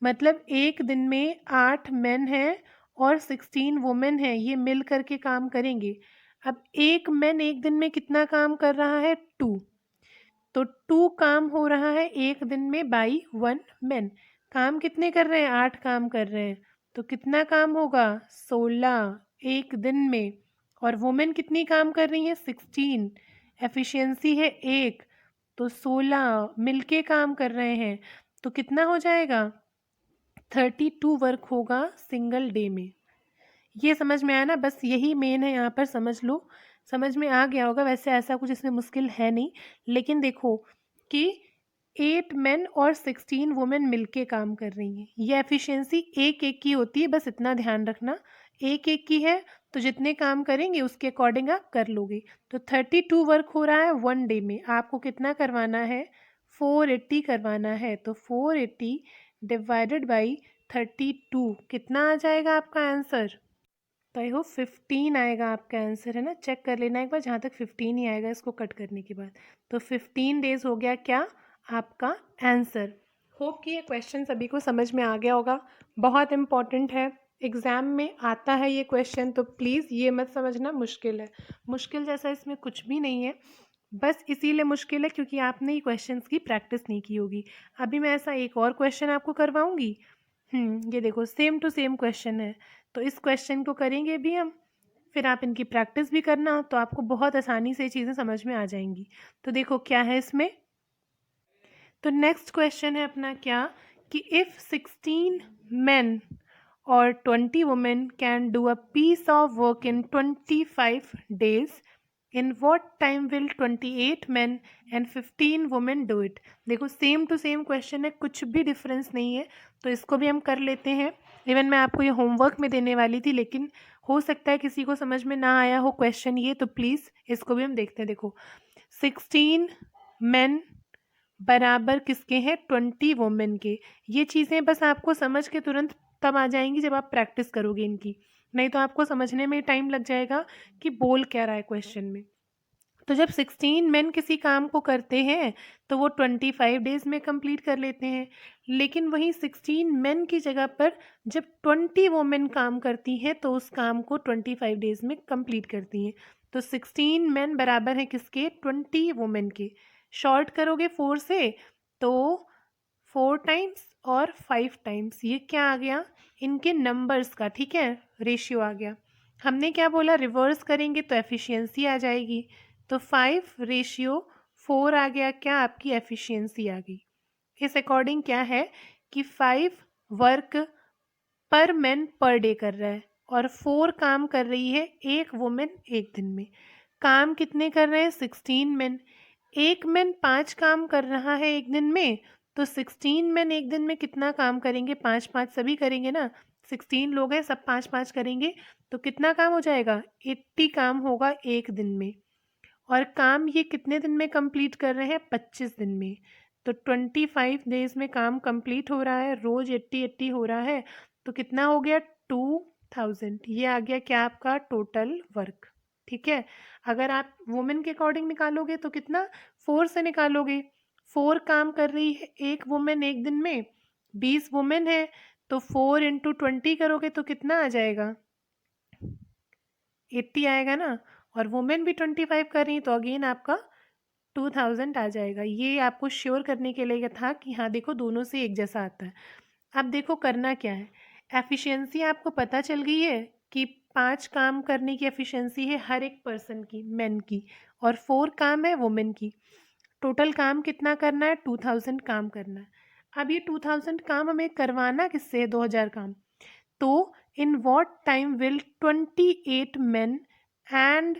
मतलब एक दिन में 8 मेन हैं और 16 वुमेन हैं, ये मिल करके काम करेंगे। अब एक मैन एक दिन में कितना काम कर रहा है? 2। तो 2 काम हो रहा है एक दिन में बाई 1 मैन। काम कितने कर रहे हैं? 8 काम कर रहे हैं, तो कितना काम होगा? 16 एक दिन में। और वुमेन कितनी काम कर रही है? 16। एफिशिएंसी है 1, तो 16 मिलके काम कर रहे हैं, तो कितना हो जाएगा? 32 वर्क होगा सिंगल डे में। ये समझ में आया ना, बस यही मेन है, यहाँ पर समझ लो, समझ में आ गया होगा। वैसे ऐसा कुछ इसमें मुश्किल है नहीं, लेकिन देखो कि 8 मेन और 16 वुमेन मिलके काम कर रही हैं, ये एफिशिएंसी एक एक की होती है, बस इतना ध्यान रखना, एक एक की है तो जितने काम करेंगे उसके अकॉर्डिंग आप कर लोगे। तो 32 वर्क हो रहा है 1 डे में, आपको कितना करवाना है, 480 करवाना है। तो 480 डिवाइडेड बाई 32 कितना आ जाएगा आपका आंसर? तो आई होप 15 आएगा आपका आंसर, है ना। चेक कर लेना एक बार, जहाँ तक 15 ही आएगा इसको कट करने के बाद। तो 15 डेज हो गया क्या आपका आंसर। होप कि ये क्वेश्चन सभी को समझ में आ गया होगा, बहुत इम्पॉर्टेंट है, एग्ज़ाम में आता है ये क्वेश्चन, तो प्लीज़ ये मत समझना मुश्किल है, मुश्किल जैसा इसमें कुछ भी नहीं है, बस इसीलिए मुश्किल है क्योंकि आपने ये क्वेश्चंस की प्रैक्टिस नहीं की होगी। अभी मैं ऐसा एक और क्वेश्चन आपको करवाऊंगी। ये देखो सेम टू सेम क्वेश्चन है, तो इस क्वेश्चन को करेंगे भी हम, फिर आप इनकी प्रैक्टिस भी करना, तो आपको बहुत आसानी से ये चीज़ें समझ में आ जाएंगी। तो देखो क्या है इसमें, तो नेक्स्ट क्वेश्चन है अपना क्या, कि if 16 men or 20 women can do a piece of work in 25 days, in what time will 28 men and 15 women do it? देखो सेम टू सेम क्वेश्चन है, कुछ भी डिफरेंस नहीं है, तो इसको भी हम कर लेते हैं। इवन मैं आपको ये होमवर्क में देने वाली थी, लेकिन हो सकता है किसी को समझ में ना आया हो क्वेश्चन ये, तो प्लीज़ इसको भी हम देखते हैं। देखो 16 men बराबर किसके हैं, 20 वुमेन के। ये चीज़ें बस आपको समझ के तुरंत तब आ जाएंगी जब आप प्रैक्टिस करोगे इनकी, नहीं तो आपको समझने में टाइम लग जाएगा कि बोल क्या रहा है क्वेश्चन में। तो जब 16 मेन किसी काम को करते हैं तो वो 25 डेज में कंप्लीट कर लेते हैं, लेकिन वहीं 16 मेन की जगह पर जब 20 वोमेन काम करती हैं तो उस काम को 25 डेज में कंप्लीट करती हैं। तो 16 मेन बराबर है किसके, 20 वोमेन के। शॉर्ट करोगे 4 से तो 4 टाइम्स और 5 टाइम्स, ये क्या आ गया, इनके नंबर्स का, ठीक है, रेशियो आ गया। हमने क्या बोला, रिवर्स करेंगे तो एफिशिएंसी आ जाएगी, तो 5:4 आ गया, क्या आपकी एफिशिएंसी आ गई। इस अकॉर्डिंग क्या है कि 5 वर्क पर मैन पर डे कर रहा है और 4 काम कर रही है एक वुमेन एक दिन में। काम कितने कर रहे हैं, 16 मैन। एक मैन 5 काम कर रहा है एक दिन में, तो 16 मैन एक दिन में कितना काम करेंगे, 5-5 सभी करेंगे ना, 16 लोग हैं सब 5-5 करेंगे, तो कितना काम हो जाएगा, 80 काम होगा एक दिन में। और काम ये कितने दिन में कंप्लीट कर रहे हैं, 25 दिन में। तो 25 डेज में काम कंप्लीट हो रहा है, रोज 80-80 हो रहा है, तो कितना हो गया, 2000। ये आ गया क्या आपका टोटल वर्क, ठीक है। अगर आप वुमेन के अकॉर्डिंग निकालोगे तो कितना, 4 से निकालोगे, 4 काम कर रही है एक वुमेन एक दिन में, 20 वुमेन है, तो 4 × 20 करोगे तो कितना आ जाएगा, 80 आएगा ना, और वुमेन भी 25 कर रही, तो अगेन आपका 2000 आ जाएगा। ये आपको श्योर करने के लिए था कि हाँ देखो दोनों से एक जैसा आता है। अब देखो करना क्या है, एफिशिएंसी आपको पता चल गई है कि 5 काम करने की एफिशिएंसी है हर एक पर्सन की, मेन की, और 4 काम है वुमेन की। टोटल काम कितना करना है, 2000 काम करना है। अब ये 2000 काम हमें करवाना किससे है, 2000 काम। तो in what time will 28 men and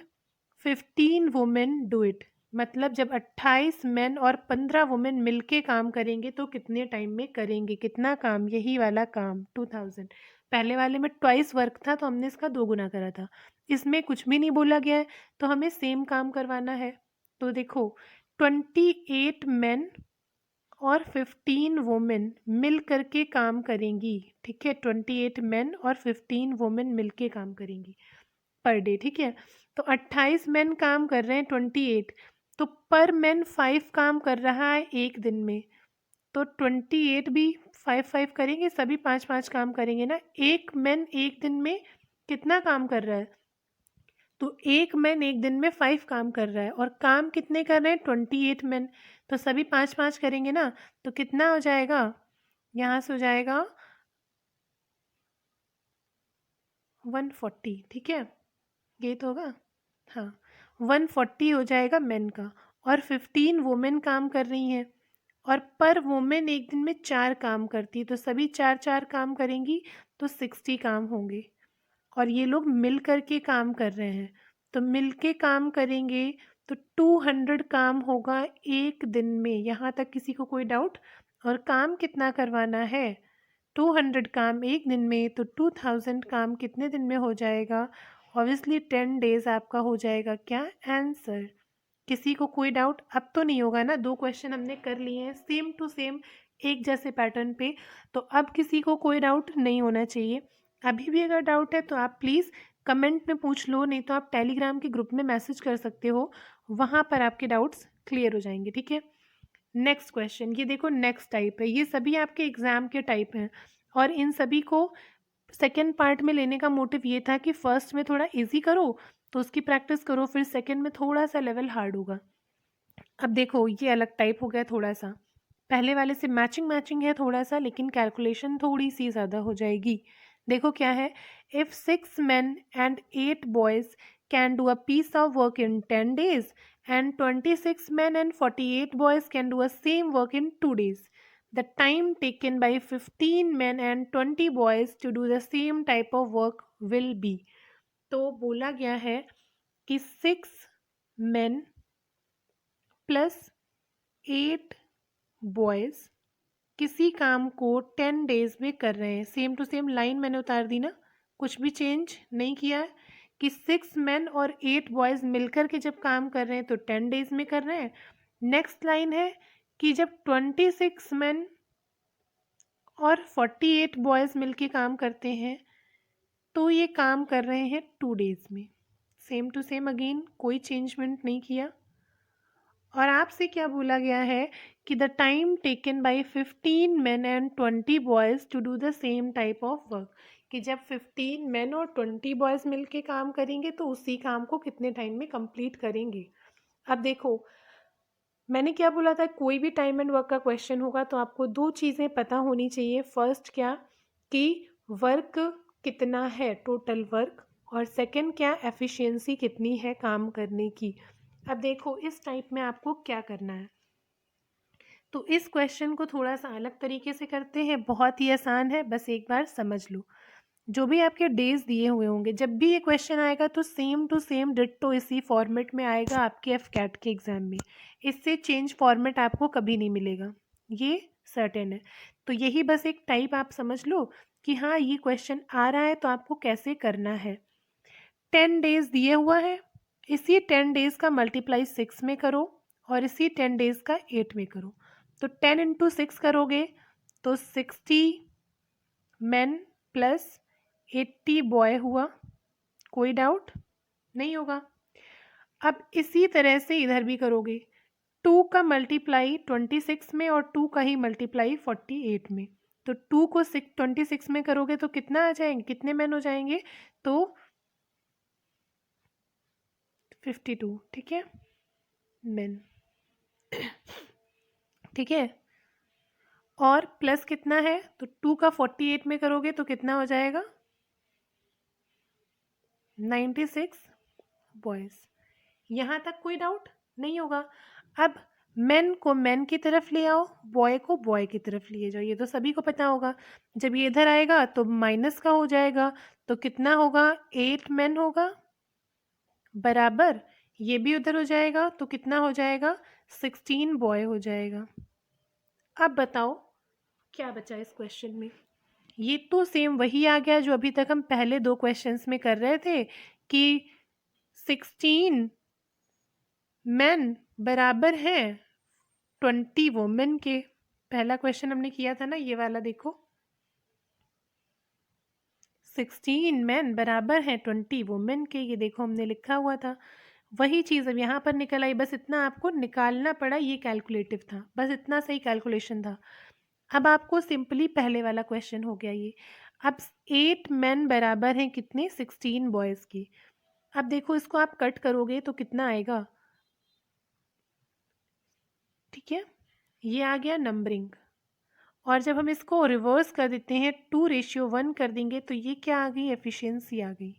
15 women do it, मतलब जब 28 मेन और 15 वुमेन मिलके काम करेंगे तो कितने टाइम में करेंगे, कितना काम, यही वाला काम 2000। पहले वाले में ट्वाइस वर्क था तो हमने इसका 2 गुना करा था, इसमें कुछ भी नहीं बोला गया है, तो हमें सेम काम करवाना है। तो देखो 28 मेन और 15 वुमेन मिल करके काम करेंगी, ठीक है, 28 मेन और 15 वुमेन मिल के काम करेंगी पर डे, ठीक है। तो 28 मेन काम कर रहे हैं 28, तो पर मैन 5 काम कर रहा है एक दिन में, तो 28 भी 5-5 करेंगे, सभी 5-5 काम करेंगे ना। एक मैन एक दिन में कितना काम कर रहा है, तो एक मैन एक दिन में 5 काम कर रहा है, और काम कितने कर रहे हैं, 28 मैन, तो सभी 5-5 करेंगे ना, तो कितना हो जाएगा, यहाँ से हो जाएगा 140, ठीक है, ये तो होगा, हाँ 140 हो जाएगा मैन का, और 15 वुमेन काम कर रही हैं, और पर वुमेन एक दिन में 4 काम करती है, तो सभी 4-4 काम करेंगी, तो 60 काम होंगे। और ये लोग मिल कर के काम कर रहे हैं, तो मिल के काम करेंगे तो 200 काम होगा एक दिन में। यहाँ तक किसी को कोई डाउट? और काम कितना करवाना है? 200 काम एक दिन में, तो 2000 काम कितने दिन में हो जाएगा? ऑब्वियसली 10 डेज आपका हो जाएगा क्या आंसर? किसी को कोई डाउट? अब तो नहीं होगा ना, 2 क्वेश्चन हमने कर लिए हैं सेम टू सेम एक जैसे पैटर्न पे, तो अब किसी को कोई डाउट नहीं होना चाहिए। अभी भी अगर डाउट है तो आप प्लीज़ कमेंट में पूछ लो, नहीं तो आप टेलीग्राम के ग्रुप में मैसेज कर सकते हो, वहाँ पर आपके डाउट्स क्लियर हो जाएंगे, ठीक है। नेक्स्ट क्वेश्चन, ये देखो नेक्स्ट टाइप है, ये सभी आपके एग्ज़ाम के टाइप हैं और इन सभी को सेकेंड पार्ट में लेने का मोटिव ये था कि फर्स्ट में थोड़ा इजी करो तो उसकी प्रैक्टिस करो, फिर सेकेंड में थोड़ा सा लेवल हार्ड होगा। अब देखो ये अलग टाइप हो गया थोड़ा सा, पहले वाले से मैचिंग मैचिंग है थोड़ा सा, लेकिन कैलकुलेशन थोड़ी सी ज़्यादा हो जाएगी। देखो क्या है, if 6 men and 8 boys can do a piece of work in 10 days and 26 men and 48 boys can do a same work in 2 days, the time taken by 15 men and 20 boys to do the same type of work will be। तो बोला गया है कि 6 men प्लस 8 बॉयज़ किसी काम को 10 डेज़ में कर रहे हैं। सेम टू सेम लाइन मैंने उतार दी ना, कुछ भी चेंज नहीं किया है कि 6 मेन और 8 बॉयज़ मिलकर के जब काम कर रहे हैं तो 10 डेज़ में कर रहे हैं। नेक्स्ट लाइन है कि जब 26 मेन और 48 बॉयज़ मिलके काम करते हैं तो ये काम कर रहे हैं 2 डेज़ में। सेम टू सेम अगेन, कोई चेंजमेंट नहीं किया। और आपसे क्या बोला गया है कि the time taken by 15 men and 20 boys to do the same type of work, कि जब 15 men और 20 boys मिलके काम करेंगे तो उसी काम को कितने टाइम में कंप्लीट करेंगे। अब देखो मैंने क्या बोला था, कोई भी टाइम एंड वर्क का क्वेश्चन होगा तो आपको 2 चीज़ें पता होनी चाहिए। फर्स्ट क्या कि वर्क कितना है, टोटल वर्क, और सेकंड क्या, एफिशिएंसी कितनी है काम करने की। अब देखो इस टाइप में आपको क्या करना है, तो इस क्वेश्चन को थोड़ा सा अलग तरीके से करते हैं, बहुत ही आसान है, बस एक बार समझ लो। जो भी आपके डेज दिए हुए होंगे, जब भी ये क्वेश्चन आएगा तो सेम टू सेम डिट्टो इसी फॉर्मेट में आएगा आपके एफकैट के एग्ज़ाम में, इससे चेंज फॉर्मेट आपको कभी नहीं मिलेगा, ये सर्टेन है। तो यही बस एक टाइप आप समझ लो कि हाँ ये क्वेश्चन आ रहा है तो आपको कैसे करना है। 10 डेज दिए हुआ है, इसी 10 डेज का मल्टीप्लाई 6 में करो और इसी 10 डेज का 8 में करो, तो 10 इंटू 6 करोगे तो 60 men प्लस 80 बॉय हुआ। कोई डाउट नहीं होगा। अब इसी तरह से इधर भी करोगे, 2 का मल्टीप्लाई 26 में और 2 का ही मल्टीप्लाई 48 में, तो 2 को 26 में करोगे तो कितना आ जाएंगे, कितने मैन हो जाएंगे, तो 52, ठीक है मैन, ठीक है। और प्लस कितना है, तो 2 का 48 में करोगे तो कितना हो जाएगा, 96 बॉयज़। यहाँ तक कोई डाउट नहीं होगा। अब मेन को मेन की तरफ ले आओ, बॉय को बॉय की तरफ लिए जाओ, ये तो सभी को पता होगा। जब ये इधर आएगा तो माइनस का हो जाएगा, तो कितना होगा, 8 मेन होगा बराबर, ये भी उधर हो जाएगा तो कितना हो जाएगा, 16 बॉय हो जाएगा। अब बताओ क्या बचा इस क्वेश्चन में, ये तो सेम वही आ गया जो अभी तक हम पहले 2 क्वेश्चंस में कर रहे थे कि 16 मेन बराबर हैं 20 वुमेन के। पहला क्वेश्चन हमने किया था ना ये वाला, देखो 16 मेन बराबर हैं 20 वुमेन के, ये देखो हमने लिखा हुआ था। वही चीज़ अब यहाँ पर निकल आई, बस इतना आपको निकालना पड़ा, ये कैलकुलेटिव था, बस इतना सही कैलकुलेशन था। अब आपको सिंपली पहले वाला क्वेश्चन हो गया ये। अब 8 मेन बराबर हैं कितने, 16 बॉयज़ की। अब देखो इसको आप कट करोगे तो कितना आएगा, ठीक है, ये आ गया नंबरिंग। और जब हम इसको रिवर्स कर देते हैं 2:1 कर देंगे तो ये क्या आ गई, एफिशिएंसी आ गई।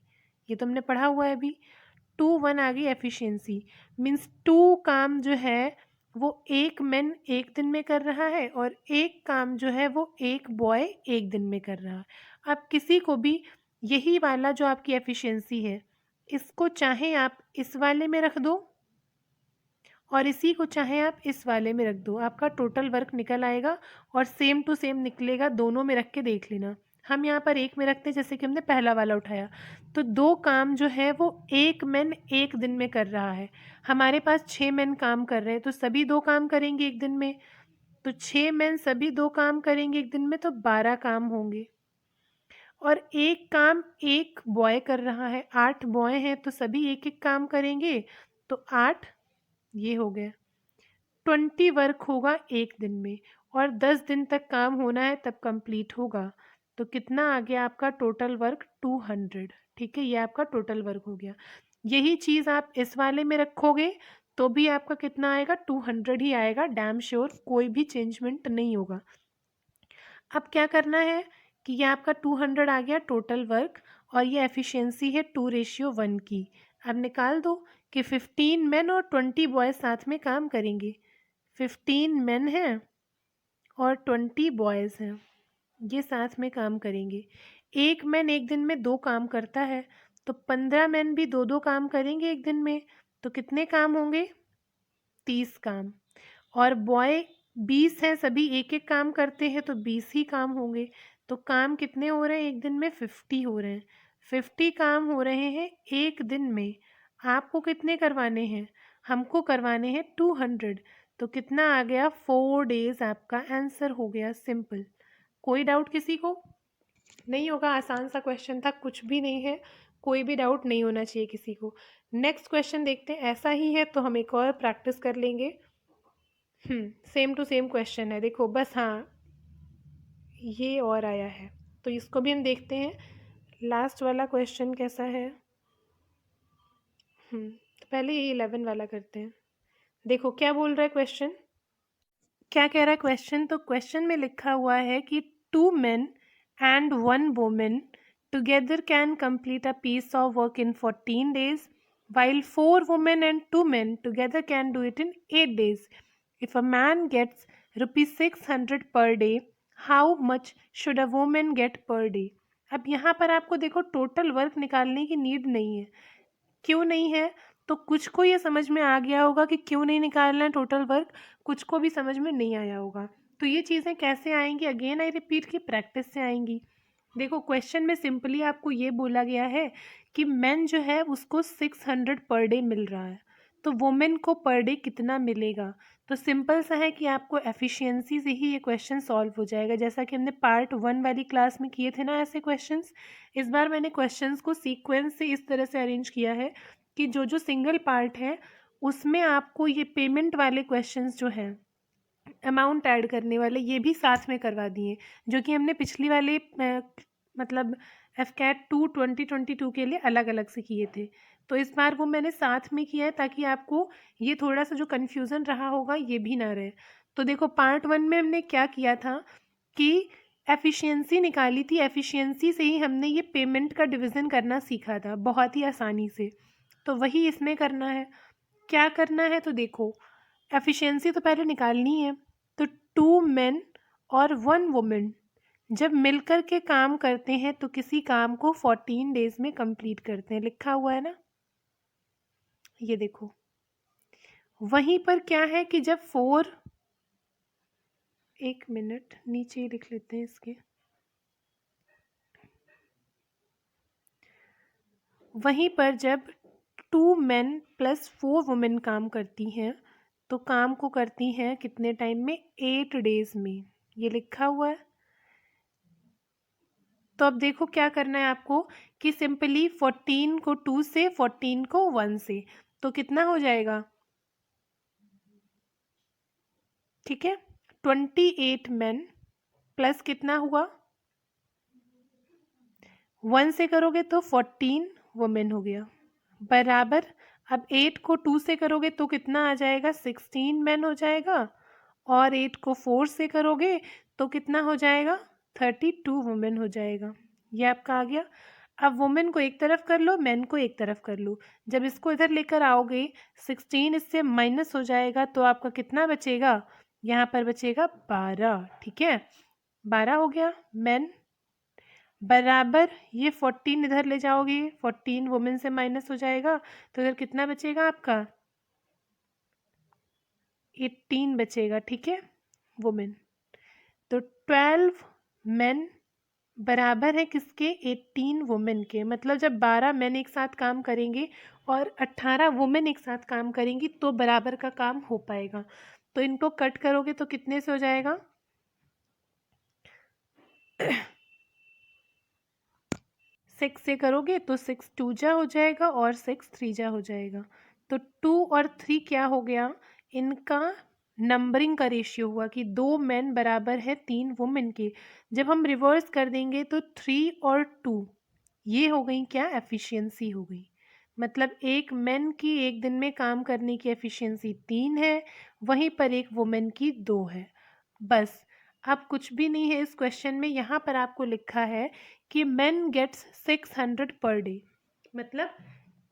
ये तो हमने पढ़ा हुआ है अभी, 2:1 आ गई एफिशिएंसी। मीन्स 2 काम जो है वो एक मैन एक दिन में कर रहा है और एक काम जो है वो एक बॉय एक दिन में कर रहा है। अब किसी को भी यही वाला जो आपकी एफिशिएंसी है, इसको चाहे आप इस वाले में रख दो और इसी को चाहे आप इस वाले में रख दो, आपका टोटल वर्क निकल आएगा और सेम टू सेम निकलेगा। दोनों में रख के देख लेना। हम यहाँ पर एक में रखते हैं, जैसे कि हमने पहला वाला उठाया, तो 2 काम जो है वो 1 मैन 1 दिन में कर रहा है। हमारे पास 6 मैन काम कर रहे हैं, तो सभी 2 काम करेंगे 1 दिन में, तो 6 मैन सभी 2 काम करेंगे 1 दिन में, तो 12 काम होंगे। और एक काम एक बॉय कर रहा है, 8 बॉय हैं तो सभी एक एक काम करेंगे, तो 8 ये हो गया। 20 वर्क होगा 1 दिन में और 10 दिन तक काम होना है, तब कंप्लीट होगा। तो कितना आ गया आपका टोटल वर्क? 200। ठीक है, ये आपका टोटल वर्क हो गया। यही चीज़ आप इस वाले में रखोगे तो भी आपका कितना आएगा? 200 ही आएगा, डैम श्योर, कोई भी चेंजमेंट नहीं होगा। अब क्या करना है कि ये आपका 200 आ गया टोटल वर्क और ये एफिशिएंसी है 2:1 की। अब निकाल दो कि 15 मेन और 20 बॉयज़ साथ में काम करेंगे। 15 मेन हैं और 20 बॉयज़ हैं, ये साथ में काम करेंगे। एक मैन एक दिन में 2 काम करता है, तो 15 मैन भी 2-2 काम करेंगे एक दिन में, तो कितने काम होंगे? 30 काम। और बॉय 20 हैं, सभी एक एक काम करते हैं, तो 20 ही काम होंगे। तो काम कितने हो रहे हैं एक दिन में? 50 हो रहे हैं। 50 काम हो रहे हैं एक दिन में। आपको कितने करवाने हैं? हमको करवाने हैं 200। तो कितना आ गया? 4 डेज आपका आंसर हो गया, सिंपल। कोई डाउट किसी को? नहीं होगा, आसान सा क्वेश्चन था, कुछ भी नहीं है, कोई भी डाउट नहीं होना चाहिए किसी को। नेक्स्ट क्वेश्चन देखते हैं। ऐसा ही है तो हम एक और प्रैक्टिस कर लेंगे। सेम टू सेम क्वेश्चन है, देखो बस, हाँ ये और आया है, तो इसको भी हम देखते हैं। लास्ट वाला क्वेश्चन कैसा है? तो पहले ये 11 वाला करते हैं। देखो क्या बोल रहा है क्वेश्चन, क्या कह रहा है क्वेश्चन? तो क्वेश्चन में लिखा हुआ है कि 2 men and 1 woman together can complete a piece of work in 14 days, while 4 women and 2 men together can do it in 8 days. If a man gets rupees 600 per day, how much should a woman get per day? अब यहाँ पर आपको देखो टोटल वर्क निकालने की नीड नहीं है। क्यों नहीं है? तो कुछ को ये समझ में आ गया होगा कि क्यों नहीं निकालना है टोटल वर्क, कुछ को भी समझ में नहीं आया होगा। तो ये चीज़ें कैसे आएंगी? अगेन आई रिपीट की प्रैक्टिस से आएंगी। देखो क्वेश्चन में सिंपली आपको ये बोला गया है कि मैन जो है उसको 600 पर डे मिल रहा है, तो वुमेन को पर डे कितना मिलेगा? तो सिंपल सा है कि आपको एफिशिएंसी से ही ये क्वेश्चन सॉल्व हो जाएगा, जैसा कि हमने पार्ट 1 वाली क्लास में किए थे ना ऐसे क्वेश्चंस। इस बार मैंने क्वेश्चंस को सीक्वेंस से इस तरह से अरेंज किया है कि जो जो सिंगल पार्ट है उसमें आपको ये पेमेंट वाले क्वेश्चंस जो हैं, अमाउंट ऐड करने वाले, ये भी साथ में करवा दिए, जो कि हमने पिछली वाले मतलब FCAT 2 2022 के लिए अलग अलग से किए थे। तो इस बार वो मैंने साथ में किया है ताकि आपको ये थोड़ा सा जो कन्फ्यूज़न रहा होगा ये भी ना रहे। तो देखो पार्ट 1 में हमने क्या किया था कि एफिशिएंसी निकाली थी, एफिशिएंसी से ही हमने ये पेमेंट का डिवीज़न करना सीखा था बहुत ही आसानी से। तो वही इसमें करना है। क्या करना है? तो देखो एफिशिएंसी तो पहले निकालनी है, तो 2 मेन और 1 वुमेन जब मिलकर के काम करते हैं तो किसी काम को 14 डेज में कंप्लीट करते हैं, लिखा हुआ है ना, ये देखो। वहीं पर क्या है कि जब 4, एक मिनट नीचे ही लिख लेते हैं इसके, वहीं पर जब 2 मेन प्लस 4 वुमेन काम करती हैं तो काम को करती हैं कितने टाइम में? 8 डेज में, ये लिखा हुआ है। तो अब देखो क्या करना है आपको कि सिंपली 14 को 2 से, 14 को 1 से, तो कितना हो जाएगा? ठीक है, 28 मेन प्लस कितना हुआ? 1 से करोगे तो 14 वुमेन हो गया, बराबर। अब 8 को 2 से करोगे तो कितना आ जाएगा? 16 मेन हो जाएगा, और 8 को 4 से करोगे तो कितना हो जाएगा? 32 वुमेन हो जाएगा। ये आपका आ गया। अब वुमेन को एक तरफ कर लो, मैन को एक तरफ कर लो। जब इसको इधर लेकर आओगे 16 इससे माइनस हो जाएगा, तो आपका कितना बचेगा? यहाँ पर बचेगा 12। ठीक है, 12 हो गया मैन, बराबर ये 14 इधर ले जाओगे, 14 वुमेन से माइनस हो जाएगा, तो इधर कितना बचेगा आपका? 18 बचेगा, ठीक है, वुमेन। तो 12 मेन बराबर है किसके? 18 वुमेन के। मतलब जब 12 मेन एक साथ काम करेंगे और 18 वुमेन एक साथ काम करेंगी तो बराबर का काम हो पाएगा। तो इनको कट करोगे तो कितने से हो जाएगा? 6 से करोगे तो 6 2 जा हो जाएगा और 6 3 जा हो जाएगा। तो 2 और 3 क्या हो गया? इनका नंबरिंग का रेशियो हुआ कि 2 मेन बराबर है 3 वुमेन के। जब हम रिवर्स कर देंगे तो 3 और 2 ये हो गई क्या? एफिशिएंसी हो गई। मतलब एक मेन की एक दिन में काम करने की एफिशिएंसी 3 है, वहीं पर एक वुमेन की 2 है। बस, अब कुछ भी नहीं है इस क्वेश्चन में। यहाँ पर आपको लिखा है कि मेन गेट्स 600 पर डे। मतलब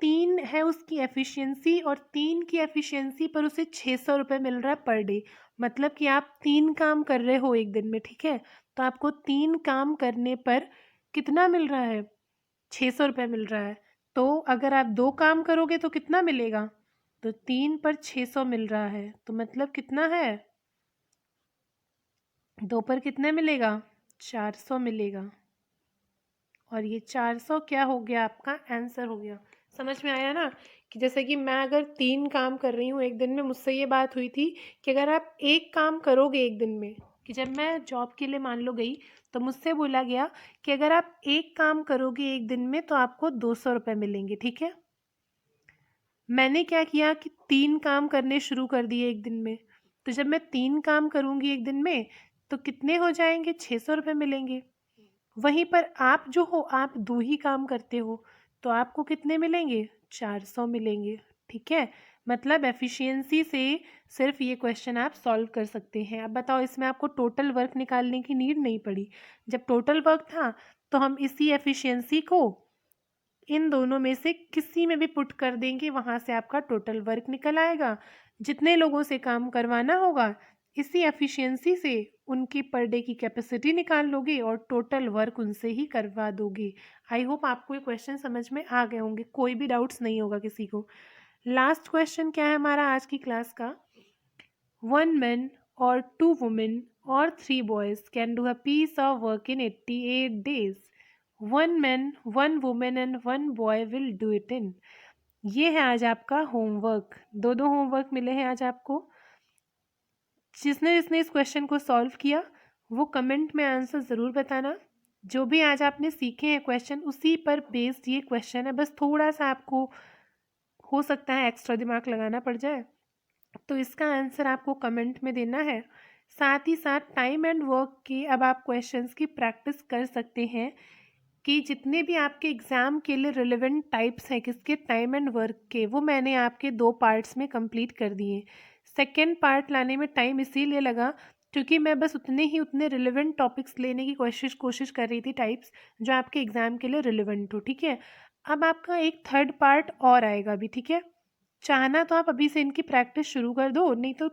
3 है उसकी एफिशिएंसी और 3 की एफिशिएंसी पर उसे 600 रुपये मिल रहा है पर डे। मतलब कि आप 3 काम कर रहे हो एक दिन में, ठीक है, तो आपको 3 काम करने पर कितना मिल रहा है? 600 रुपये मिल रहा है। तो अगर आप 2 काम करोगे तो कितना मिलेगा? तो 3 पर 600 मिल रहा है, तो मतलब कितना है? 2 पर कितने मिलेगा? 400 मिलेगा। और ये 400 क्या हो गया? आपका आंसर हो गया। समझ में आया ना? कि जैसे कि मैं अगर 3 काम कर रही हूँ एक दिन में, मुझसे ये बात हुई थी कि अगर आप एक काम करोगे एक दिन में, कि जब मैं जॉब के लिए मान लो गई तो मुझसे बोला गया कि अगर आप एक काम करोगे एक दिन में तो आपको 200 रुपये मिलेंगे, ठीक है। मैंने क्या किया कि 3 काम करने शुरू कर दिए एक दिन में। तो जब मैं 3 काम करूँगी एक दिन में तो कितने हो जाएंगे? 600 रुपये मिलेंगे। वहीं पर आप जो हो, आप 2 ही काम करते हो तो आपको कितने मिलेंगे? 400 मिलेंगे, ठीक है। मतलब एफिशिएंसी से सिर्फ ये क्वेश्चन आप सॉल्व कर सकते हैं। अब बताओ, इसमें आपको टोटल वर्क निकालने की नीड नहीं पड़ी। जब टोटल वर्क था तो हम इसी एफिशिएंसी को इन दोनों में से किसी में भी पुट कर देंगे, वहाँ से आपका टोटल वर्क निकल आएगा। जितने लोगों से काम करवाना होगा इसी एफिशिएंसी से उनकी पर डे की कैपेसिटी निकाल लोगे और टोटल वर्क उनसे ही करवा दोगे। आई होप आपको ये क्वेश्चन समझ में आ गए होंगे, कोई भी डाउट्स नहीं होगा किसी को। लास्ट क्वेश्चन क्या है हमारा आज की क्लास का? 1 मैन और 2 वुमेन और 3 boys can do a piece of work in 88 days. 1 man, 1 women and 1 boy will do it in. ये है आज आपका होमवर्क। दो होमवर्क मिले हैं आज आपको। जिसने जिसने इस क्वेश्चन को सॉल्व किया वो कमेंट में आंसर ज़रूर बताना। जो भी आज आपने सीखे हैं क्वेश्चन उसी पर बेस्ड ये क्वेश्चन है, बस थोड़ा सा आपको हो सकता है एक्स्ट्रा दिमाग लगाना पड़ जाए। तो इसका आंसर आपको कमेंट में देना है। साथ ही साथ टाइम एंड वर्क की अब आप क्वेश्चंस की प्रैक्टिस कर सकते हैं कि जितने भी आपके एग्ज़ाम के लिए रिलेवेंट टाइप्स हैं किसके, टाइम एंड वर्क के, वो मैंने आपके 2 पार्ट्स में कंप्लीट कर दिए। सेकेंड पार्ट लाने में टाइम इसीलिए लगा क्योंकि मैं बस उतने रिलेवेंट टॉपिक्स लेने की कोशिश कर रही थी, टाइप्स जो आपके एग्ज़ाम के लिए रिलेवेंट हो, ठीक है। अब आपका एक थर्ड पार्ट और आएगा भी, ठीक है। चाहना तो आप अभी से इनकी प्रैक्टिस शुरू कर दो, नहीं तो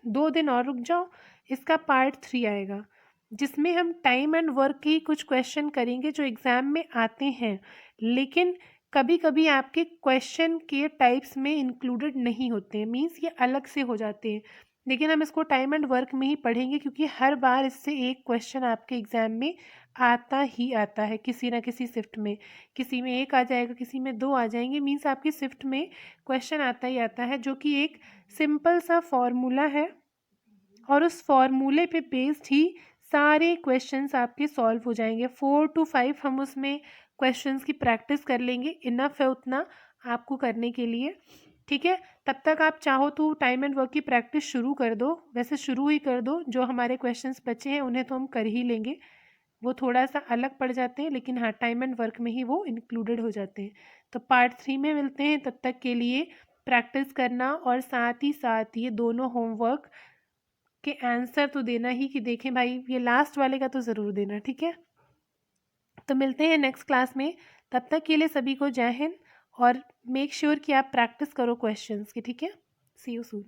2 दिन और रुक जाओ। इसका पार्ट 3 आएगा जिसमें हम टाइम एंड वर्क के ही कुछ क्वेश्चन करेंगे जो एग्ज़ाम में आते हैं, लेकिन कभी कभी आपके क्वेश्चन के टाइप्स में इंक्लूडेड नहीं होते हैं, मीन्स ये अलग से हो जाते हैं। लेकिन हम इसको टाइम एंड वर्क में ही पढ़ेंगे क्योंकि हर बार इससे एक क्वेश्चन आपके एग्ज़ाम में आता ही आता है किसी ना किसी शिफ्ट में। किसी में 1 आ जाएगा, किसी में 2 आ जाएंगे, मीन्स आपकी शिफ्ट में क्वेश्चन आता ही आता है जो कि एक सिंपल सा फॉर्मूला है और उस फॉर्मूले पे बेस्ड ही सारे क्वेश्चंस आपके सॉल्व हो जाएंगे। 4 to 5 हम उसमें क्वेश्चंस की प्रैक्टिस कर लेंगे, इनफ है उतना आपको करने के लिए, ठीक है। तब तक आप चाहो तो टाइम एंड वर्क की प्रैक्टिस शुरू कर दो, वैसे शुरू ही कर दो। जो हमारे क्वेश्चंस बचे हैं उन्हें तो हम कर ही लेंगे, वो थोड़ा सा अलग पड़ जाते हैं लेकिन हाँ टाइम एंड वर्क में ही वो इंक्लूडेड हो जाते हैं। तो पार्ट 3 में मिलते हैं, तब तक के लिए प्रैक्टिस करना और साथ ही साथ ये दोनों होमवर्क के आंसर तो देना ही कि देखें भाई, ये लास्ट वाले का तो ज़रूर देना, ठीक है। तो मिलते हैं नेक्स्ट क्लास में, तब तक के लिए सभी को जय हिंद और मेक श्योर कि आप प्रैक्टिस करो क्वेश्चंस की, ठीक है। सी यू सून।